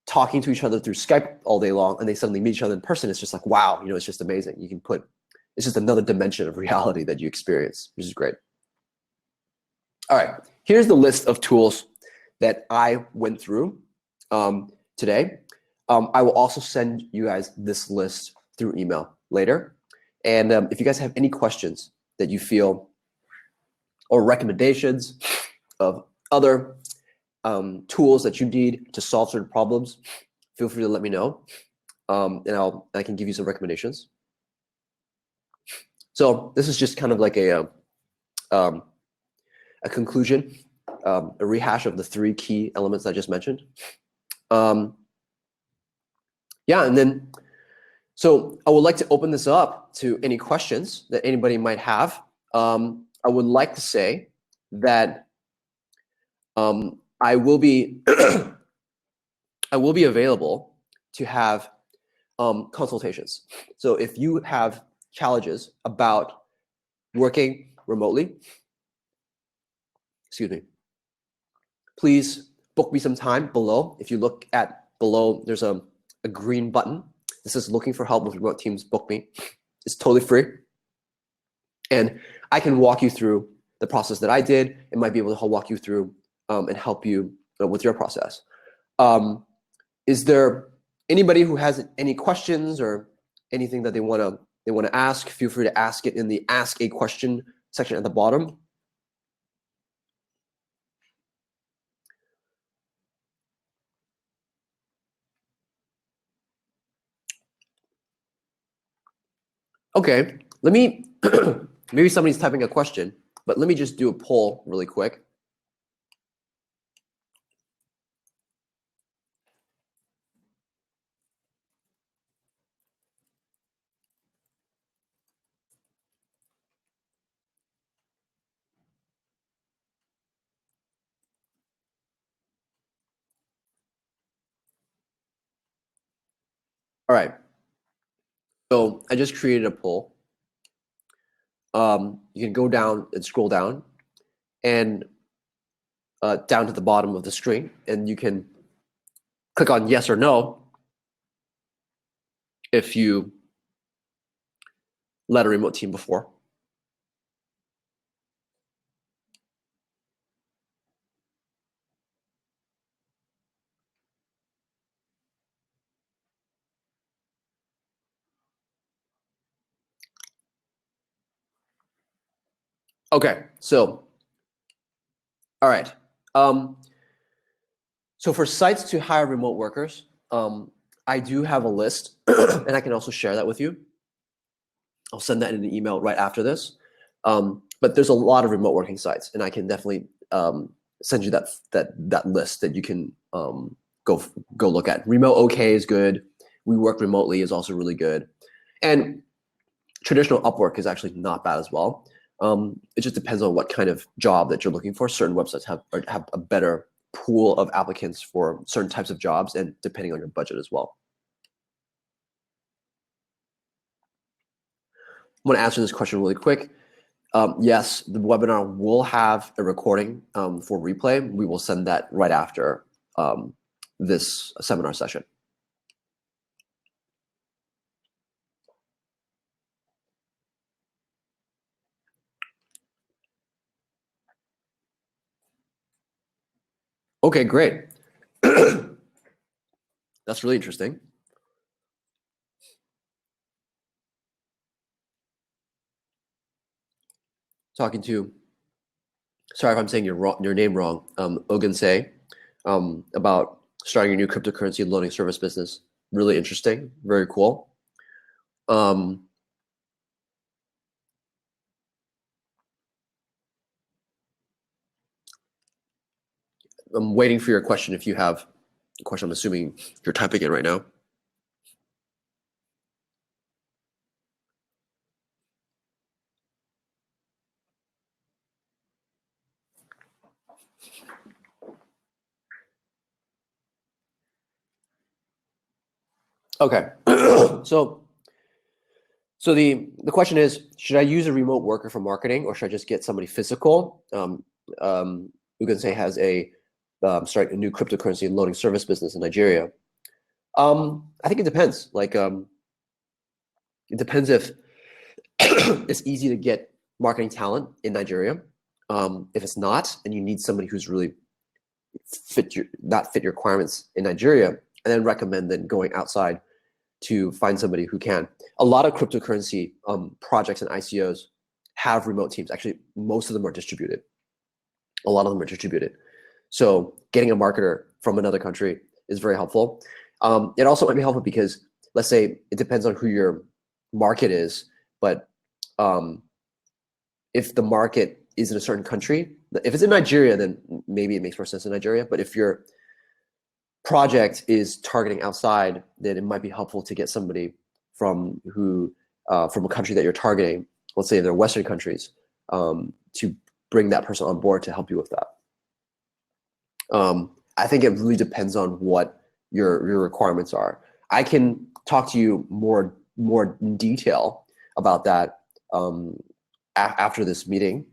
talking to each other through Skype all day long, and they suddenly meet each other in person, it's just like, wow, it's just amazing. It's just another dimension of reality that you experience, which is great. All right, here's the list of tools that I went through today. I will also send you guys this list through email later. And if you guys have any questions that you feel, or recommendations of other tools that you need to solve certain problems, feel free to let me know, and I can give you some recommendations. So this is just kind of like a conclusion, a rehash of the 3 key elements I just mentioned. Yeah, and then, so I would like to open this up to any questions that anybody might have. I would like to say that I will be I will be available to have consultations. So if you have challenges about working remotely, please book me some time below. If you look at below, there's a green button. This says looking for help with remote teams, book me. It's totally free. And I can walk you through the process that I did, and might be able to walk you through and help you with your process. Is there anybody who has any questions or anything that they want to ask? Feel free to ask it in the Ask a Question section at the bottom. Okay, let me, maybe somebody's typing a question, but let me just do a poll really quick. All right, so I just created a poll. You can go down and scroll down, and down to the bottom of the screen, and you can click on yes or no if you led a remote team before. Okay, so all right. So for sites to hire remote workers, I do have a list, and I can also share that with you. I'll send that in an email right after this. But there's a lot of remote working sites, and I can definitely send you that list that you can go look at. Remote OK is good. We Work Remotely is also really good, and traditional Upwork is actually not bad as well. It just depends on what kind of job that you're looking for. Certain websites have a better pool of applicants for certain types of jobs, and depending on your budget as well. I'm going to answer this question really quick. Yes, the webinar will have a recording for replay. We will send that right after this seminar session. Okay, great. That's really interesting. Talking to, sorry if I'm saying your name wrong, Ogunse, about starting a new cryptocurrency loaning service business. Really interesting, very cool. I'm waiting for your question if you have a question. I'm assuming you're typing it right now. Okay, so the question is, should I use a remote worker for marketing, or should I just get somebody physical? Ugonse has starting a new cryptocurrency and loaning service business in Nigeria. I think it depends. Like, it depends if it's easy to get marketing talent in Nigeria. If it's not, and you need somebody who's really fit your requirements in Nigeria, and then recommend then going outside to find somebody who can. A lot of cryptocurrency projects and ICOs have remote teams. Actually, most of them are distributed. A lot of them are distributed. So getting a marketer from another country is very helpful. It also might be helpful because, let's say, it depends on who your market is, but if the market is in a certain country, if it's in Nigeria, then maybe it makes more sense in Nigeria. But if your project is targeting outside, then it might be helpful to get somebody from a country that you're targeting, let's say they're Western countries, to bring that person on board to help you with that. I think it really depends on what your requirements are. I can talk to you more in detail about that after this meeting,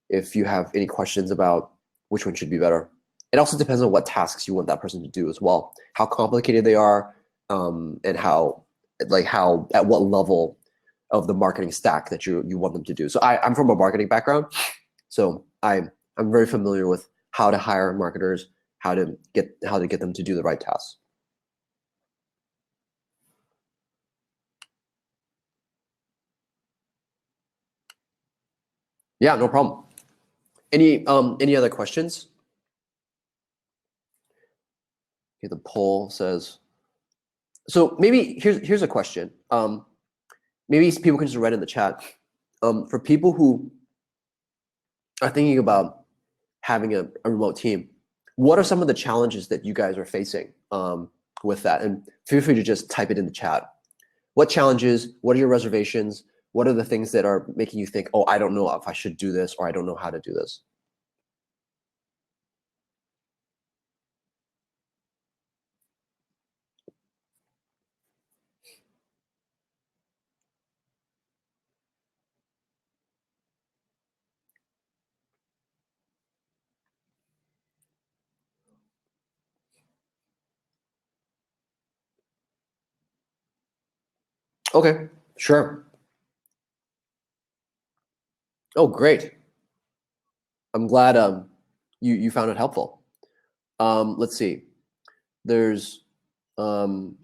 if you have any questions about which one should be better. It also depends on what tasks you want that person to do as well, how complicated they are, and at what level of the marketing stack that you want them to do. So I'm from a marketing background, so I'm very familiar with how to hire marketers, how to get them to do the right tasks. Yeah, no problem. Any other questions? Okay, the poll says. So maybe here's a question. Maybe people can just write in the chat. For people who are thinking about having a remote team, what are some of the challenges that you guys are facing with that? And feel free to just type it in the chat. What challenges? What are your reservations? What are the things that are making you think, oh, I don't know if I should do this, or I don't know how to do this? Okay, sure. Oh, great. I'm glad you found it helpful. Let's see. There's since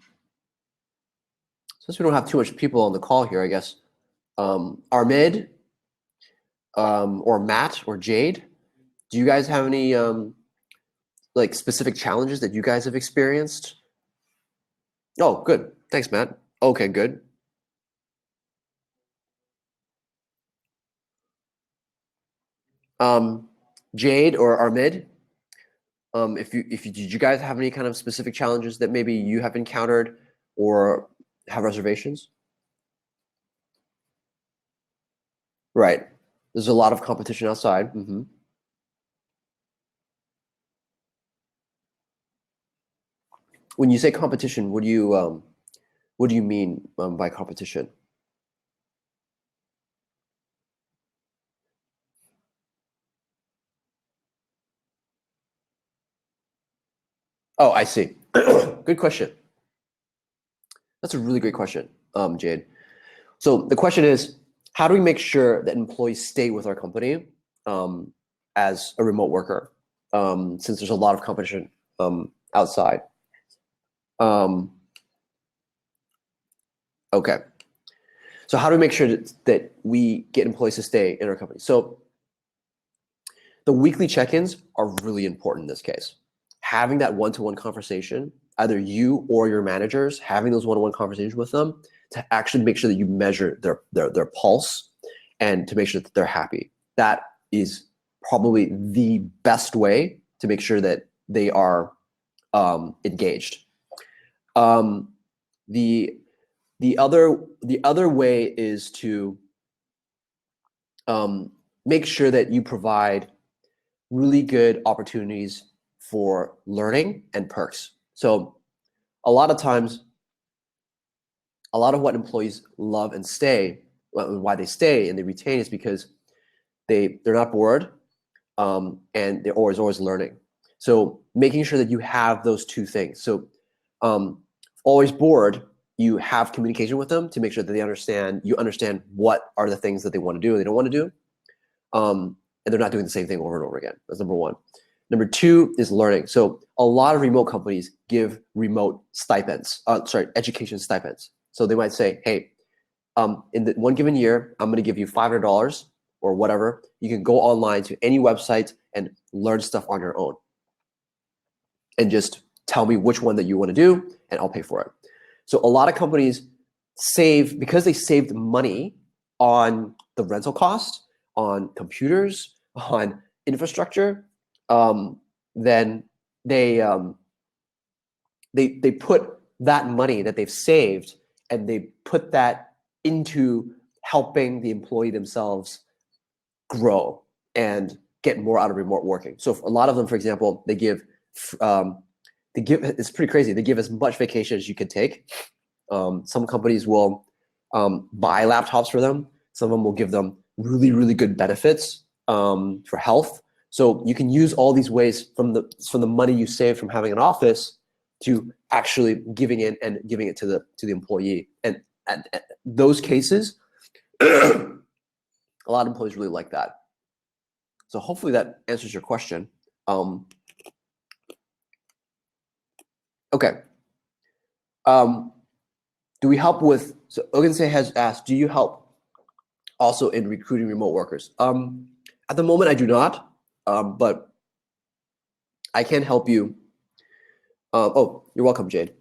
we don't have too much people on the call here, I guess Armid, or Matt or Jade, do you guys have any like specific challenges that you guys have experienced? Oh, good. Thanks, Matt. Okay, good. Jade or Armid, did you guys have any kind of specific challenges that maybe you have encountered or have reservations? Right. There's a lot of competition outside. When you say competition, what do you mean by competition? Oh, I see. Good question. That's a really great question, Jade. So the question is, how do we make sure that employees stay with our company as a remote worker, since there's a lot of competition outside? Okay. So how do we make sure that we get employees to stay in our company? So the weekly check-ins are really important in this case. Having that one-to-one conversation, either you or your managers, having those one-to-one conversations with them to actually make sure that you measure their pulse and to make sure that they're happy. That is probably the best way to make sure that they are engaged. The other way is to make sure that you provide really good opportunities for learning and perks. So a lot of times, a lot of what employees love and why they stay and they retain is because they're not bored and they're always learning. So making sure that you have those two things. So always bored, you have communication with them to make sure that you understand what are the things that they want to do and they don't want to do. And they're not doing the same thing over and over again. That's number one. Number two is learning. So a lot of remote companies give remote stipends, education stipends. So they might say, hey, in the one given year, I'm going to give you $500 or whatever. You can go online to any website and learn stuff on your own. And just tell me which one that you want to do, and I'll pay for it. So a lot of companies save, because they saved money on the rental cost, on computers, on infrastructure, then they put that money that they've saved and they put that into helping the employee themselves grow and get more out of remote working. So a lot of them, for example, they give it's pretty crazy. They give as much vacation as you can take. Some companies will buy laptops for them. Some of them will give them really, really good benefits for health. So you can use all these ways from the money you save from having an office to actually giving it to the employee. And those cases, a lot of employees really like that. So hopefully that answers your question. Okay. Do we help with? So Ogense has asked, do you help also in recruiting remote workers? At the moment, I do not, but I can help you. Oh, you're welcome, Jade.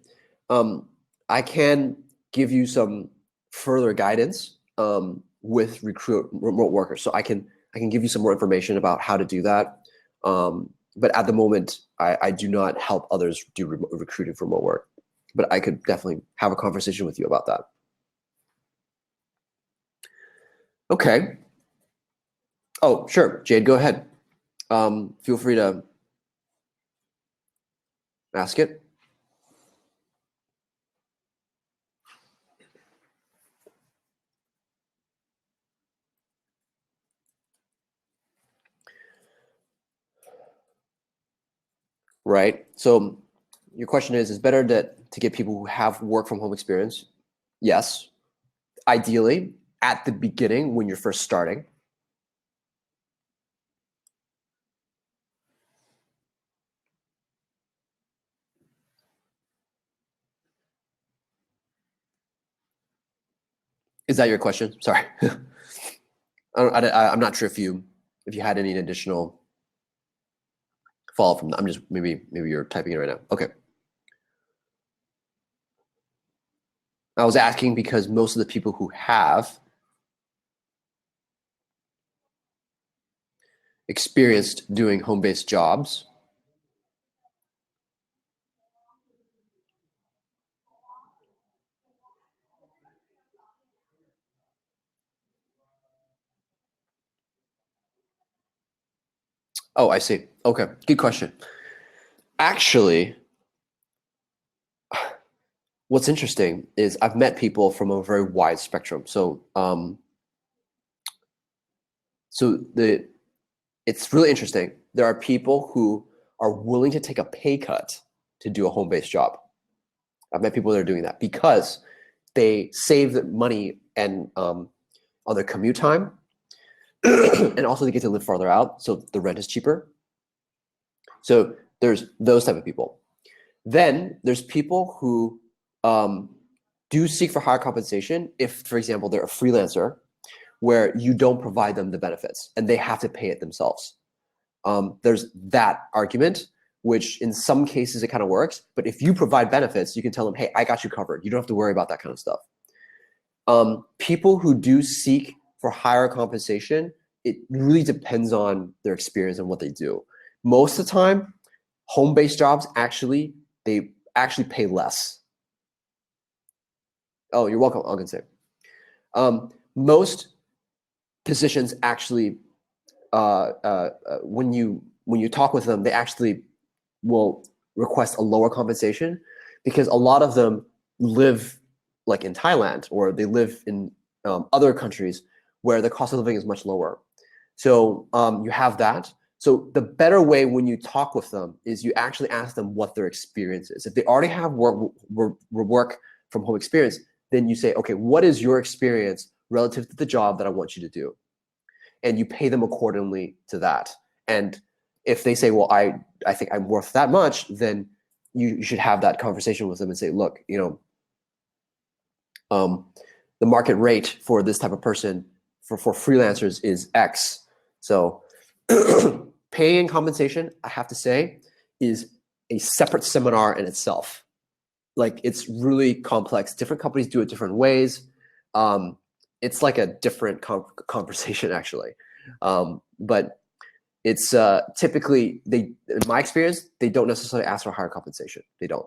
I can give you some further guidance with recruit remote workers. So I can give you some more information about how to do that. But at the moment, I do not help others do recruiting for remote work. But I could definitely have a conversation with you about that. Okay. Oh, sure, Jade, go ahead. Feel free to ask it. Right. So your question is better to get people who have work from home experience? Yes. Ideally, at the beginning when you're first starting. Is that your question? Sorry. I'm not sure if you had any additional follow-up from that. I'm just maybe you're typing it right now. Okay. I was asking because most of the people who have experienced doing home-based jobs Oh, I see. Okay, good question. Actually, what's interesting is I've met people from a very wide spectrum. It's really interesting. There are people who are willing to take a pay cut to do a home-based job. I've met people that are doing that because they save the money and on their commute time, and also they get to live farther out, so the rent is cheaper. So there's those type of people. Then there's people who do seek for higher compensation if, for example, they're a freelancer where you don't provide them the benefits and they have to pay it themselves. There's that argument, which in some cases it kind of works. But if you provide benefits, you can tell them, hey, I got you covered. You don't have to worry about that kind of stuff. People who do seek for higher compensation, it really depends on their experience and what they do. Most of the time, home-based jobs they actually pay less. Oh, you're welcome, Agense. Most positions actually, when you talk with them, they actually will request a lower compensation because a lot of them live like in Thailand or they live in other countries where the cost of living is much lower. So you have that. So the better way when you talk with them is you actually ask them what their experience is. If they already have work from home experience, then you say, okay, what is your experience relative to the job that I want you to do? And you pay them accordingly to that. And if they say, well, I think I'm worth that much, then you should have that conversation with them and say, look, the market rate for this type of person for freelancers is X. So pay and compensation, I have to say, is a separate seminar in itself. Like it's really complex. Different companies do it different ways. It's like a different conversation actually. But it's typically in my experience, they don't necessarily ask for higher compensation. They don't.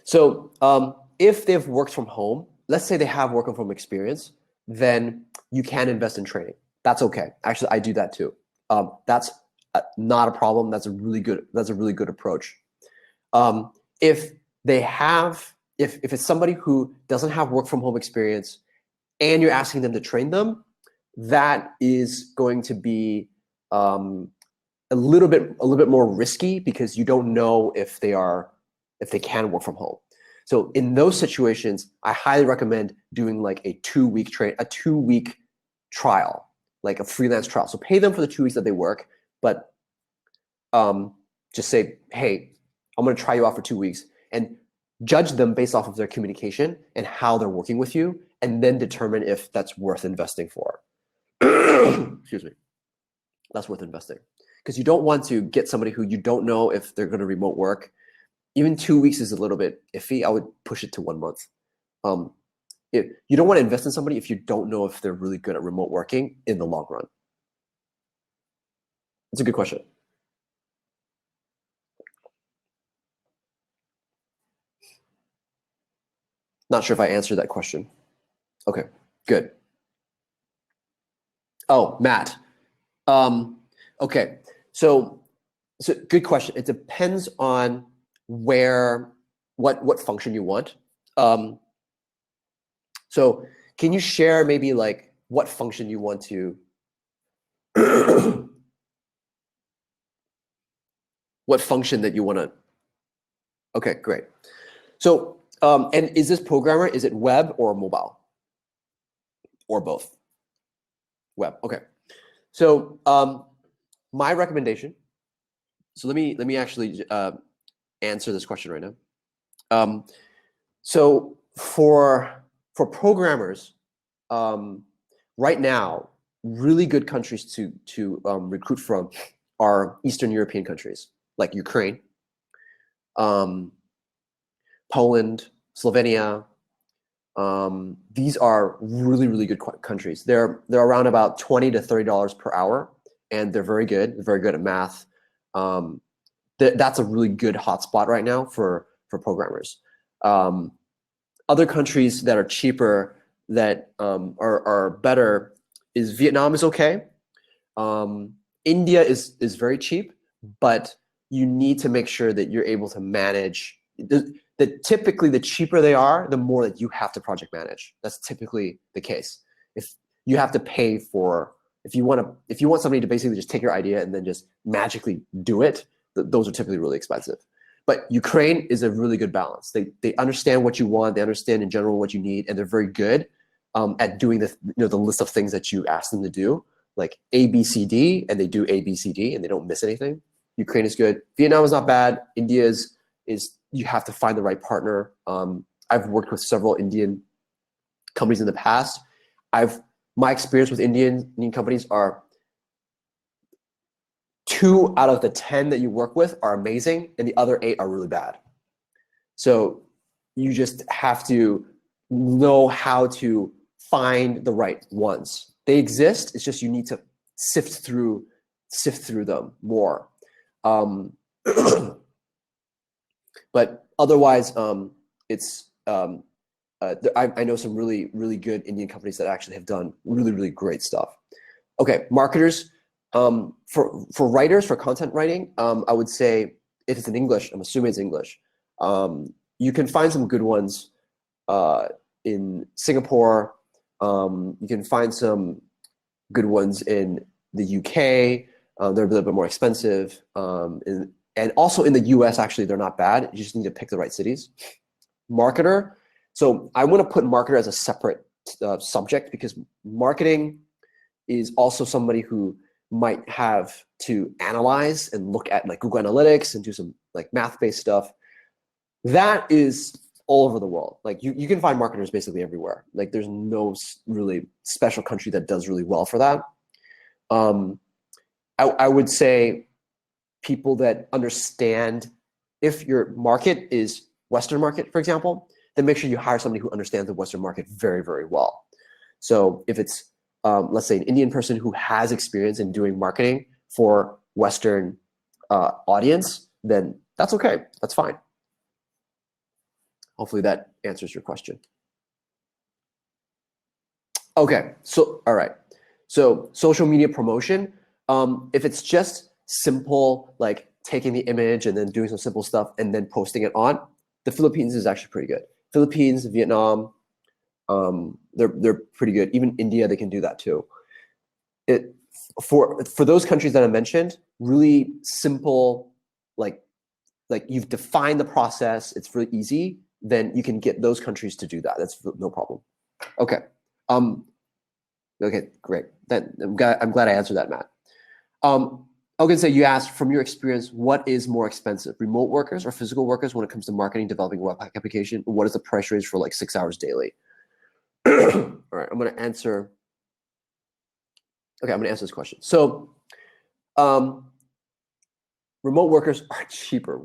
So if they've worked from home, let's say they have work from home experience, then you can invest in training. That's okay. Actually, I do that too. That's not a problem. That's a really good approach. If it's somebody who doesn't have work from home experience and you're asking them to train them, that is going to be a little bit more risky because you don't know if they can work from home. So in those situations, I highly recommend doing like a 2-week trial, like a freelance trial. So pay them for the 2 weeks that they work, but just say, hey, I'm going to try you out for 2 weeks and judge them based off of their communication and how they're working with you, and then determine if that's worth investing for. Excuse me. That's worth investing. Because you don't want to get somebody who you don't know if they're going to remote work. Even 2 weeks is a little bit iffy. I would push it to 1 month. You don't want to invest in somebody if you don't know if they're really good at remote working in the long run. That's a good question. Not sure if I answered that question. Okay, good. Oh, Matt. Okay, so good question. It depends on what function you want. So can you share maybe like what function you want to, what function that you want to, okay, great. So, and is this programmer, is it web or mobile? Or both? Web, okay. So my recommendation, so let me actually answer this question right now. So for programmers, right now, really good countries to recruit from are Eastern European countries like Ukraine, Poland, Slovenia. These are really good countries. They're around about $20 to $30 per hour, and they're very good at math. That's a really good hotspot right now for programmers. Other countries that are cheaper that are better is Vietnam is okay. India is very cheap, but you need to make sure that you're able to manage. That typically the cheaper they are, the more that you have to project manage. That's typically the case. If you have to pay for, if you want somebody to basically just take your idea and then just magically do it, those are typically really expensive. But Ukraine is a really good balance. They understand what you want, they understand in general what you need, and they're very good at doing the list of things that you ask them to do, like A, B, C, D, and they do A, B, C, D, and they don't miss anything. Ukraine is good. Vietnam is not bad. India is you have to find the right partner. I've worked with several Indian companies in the past. My experience with Indian companies are 2 out of the 10 that you work with are amazing, and the other 8 are really bad. So you just have to know how to find the right ones. They exist. It's just you need to sift through them more. But otherwise, it's I know some really good Indian companies that actually have done really great stuff. Okay, marketers. For writers, for content writing, I would say if it's in English, I'm assuming it's English, you can find some good ones in Singapore. You can find some good ones in the UK. They're a little bit more expensive. And also in the US, actually, they're not bad. You just need to pick the right cities. Marketer. So I want to put marketer as a separate subject because marketing is also somebody who might have to analyze and look at like Google Analytics and do some like math-based stuff. That is all over the world. Like you can find marketers basically everywhere. Like there's no really special country that does really well for that. I would say people that understand, if your market is Western market, for example, then make sure you hire somebody who understands the Western market very well. So if it's let's say an Indian person who has experience in doing marketing for Western audience, then that's okay. That's fine. Hopefully that answers your question. Okay, so all right. So social media promotion, if it's just simple, like taking the image and then doing some simple stuff and then posting it on, the Philippines is actually pretty good. Philippines, Vietnam, they're pretty good. Even India, they can do that too. For those countries that I mentioned, really simple, like you've defined the process, it's really easy, then you can get those countries to do that. That's no problem. Okay. Okay, great. Then I'm glad I answered that, Matt. Okay, so you asked, from your experience, what is more expensive, remote workers or physical workers when it comes to marketing, developing a web application? What is the price range for like 6 hours daily? All right, I'm going to answer. Okay, I'm going to answer this question. So, remote workers are cheaper,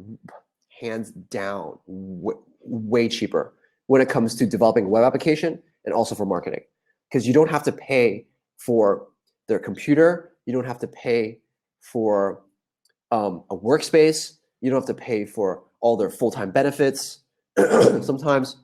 hands down, way cheaper when it comes to developing a web application and also for marketing, because you don't have to pay for their computer, you don't have to pay for a workspace, you don't have to pay for all their full-time benefits. Sometimes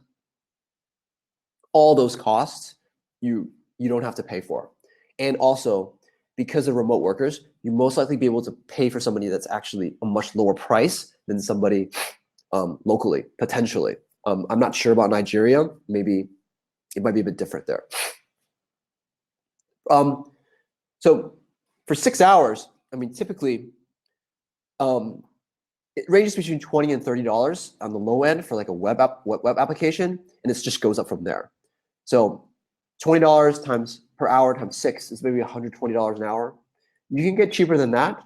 all those costs you don't have to pay for. And also, because of remote workers, you most likely be able to pay for somebody that's actually a much lower price than somebody locally, potentially. I'm not sure about Nigeria. Maybe it might be a bit different there. So for 6 hours, I mean, typically, it ranges between $20 and $30 on the low end for like a web application, and it just goes up from there. So $20 times per hour times 6 is maybe $120 an hour. You can get cheaper than that.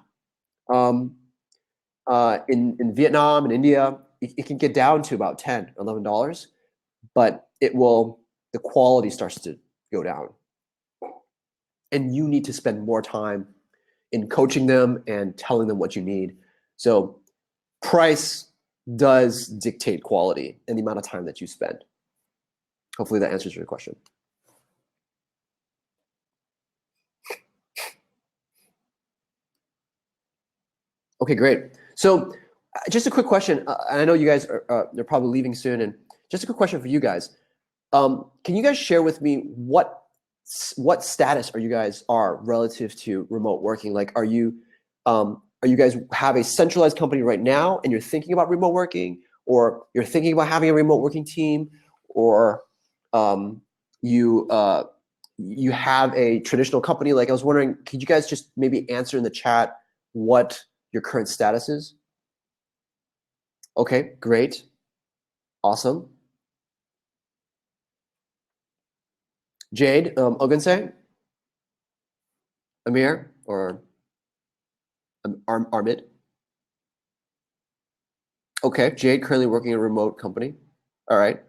In Vietnam and India, it can get down to about $10, $11, but the quality starts to go down. And you need to spend more time in coaching them and telling them what you need. So price does dictate quality and the amount of time that you spend. Hopefully that answers your question. Okay, great. So just a quick question. I know you guys they're probably leaving soon, and just a quick question for you guys. Can you guys share with me what status are you guys relative to remote working? Like, are you guys have a centralized company right now and you're thinking about remote working, or you're thinking about having a remote working team, or you have a traditional company? Like, I was wondering, could you guys just maybe answer in the chat what your current status is? Okay, great. Awesome. Jade, Ogunse, Amir, or Armid? Okay, Jade currently working in a remote company. All right.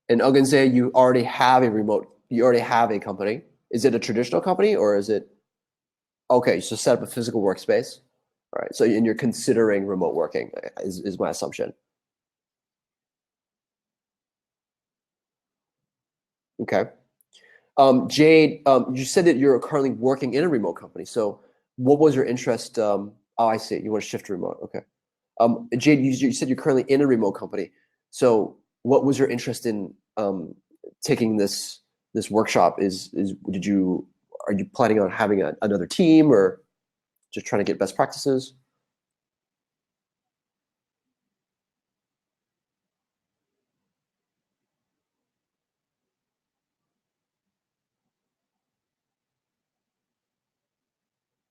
And Ogunse, you already have a company. Is it a traditional company, or is it? Okay, so set up a physical workspace. All right, so and you're considering remote working is my assumption. Okay. Jade, you said that you're currently working in a remote company. So what was your interest? Oh, I see. You want to shift to remote. Okay. Jade, you said you're currently in a remote company. So what was your interest in taking this workshop? Are you planning on having another team, or just trying to get best practices?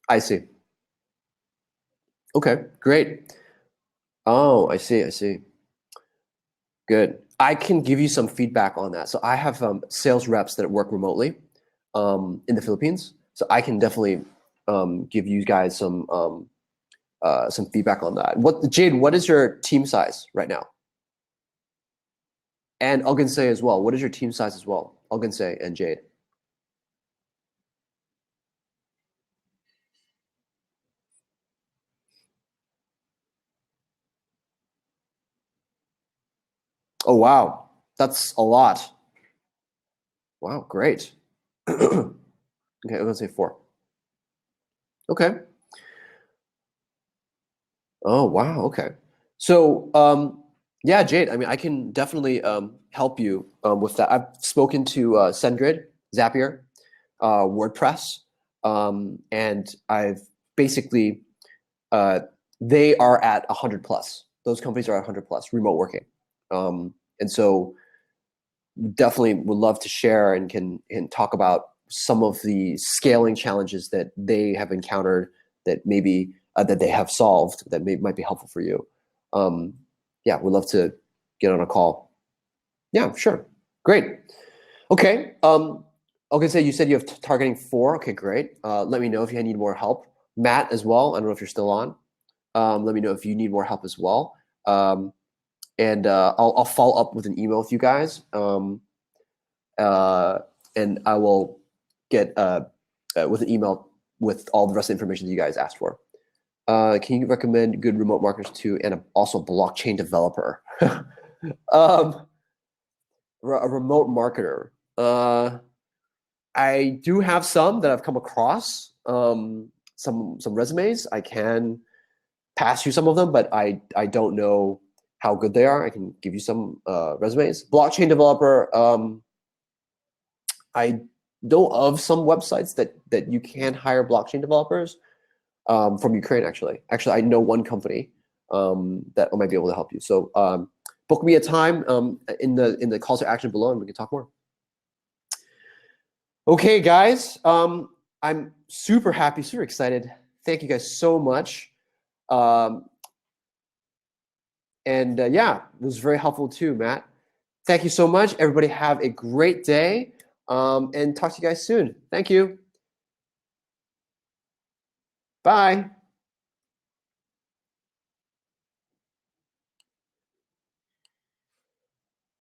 I see. Okay, great. Oh, I see. Good. I can give you some feedback on that. So I have sales reps that work remotely in the Philippines. So I can definitely give you guys some feedback on that. Jade, what is your team size right now? And Ogunse as well. What is your team size as well? Ogunse and Jade. Oh, wow. That's a lot. Wow, great. Okay, I'm gonna say 4. Okay. Oh, wow. Okay. So, yeah, Jade, I mean, I can definitely help you with that. I've spoken to SendGrid, Zapier, WordPress, and I've basically, they are at 100 plus. Those companies are at 100 plus remote working. And so definitely would love to share and talk about some of the scaling challenges that they have encountered that maybe that they have solved that might be helpful for you. Yeah, we'd love to get on a call. Yeah, sure. Great. Okay. Okay, you said you have targeting 4. Okay, great. Let me know if you need more help. Matt as well. I don't know if you're still on. Let me know if you need more help as well. And I'll follow up with an email with you guys. And I will get with an email with all the rest of the information that you guys asked for. Can you recommend good remote marketers to, and also blockchain developer? A remote marketer. I do have some that I've come across. Some resumes. I can pass you some of them, but I don't know how good they are. I can give you some resumes. Blockchain developer. I know of some websites that you can hire blockchain developers from Ukraine. Actually, I know one company that might be able to help you. So book me a time in the calls to action below, and we can talk more. Okay, guys, I'm super happy, super excited. Thank you guys so much. And yeah, it was very helpful too, Matt. Thank you so much. Everybody have a great day, and talk to you guys soon. Thank you. Bye.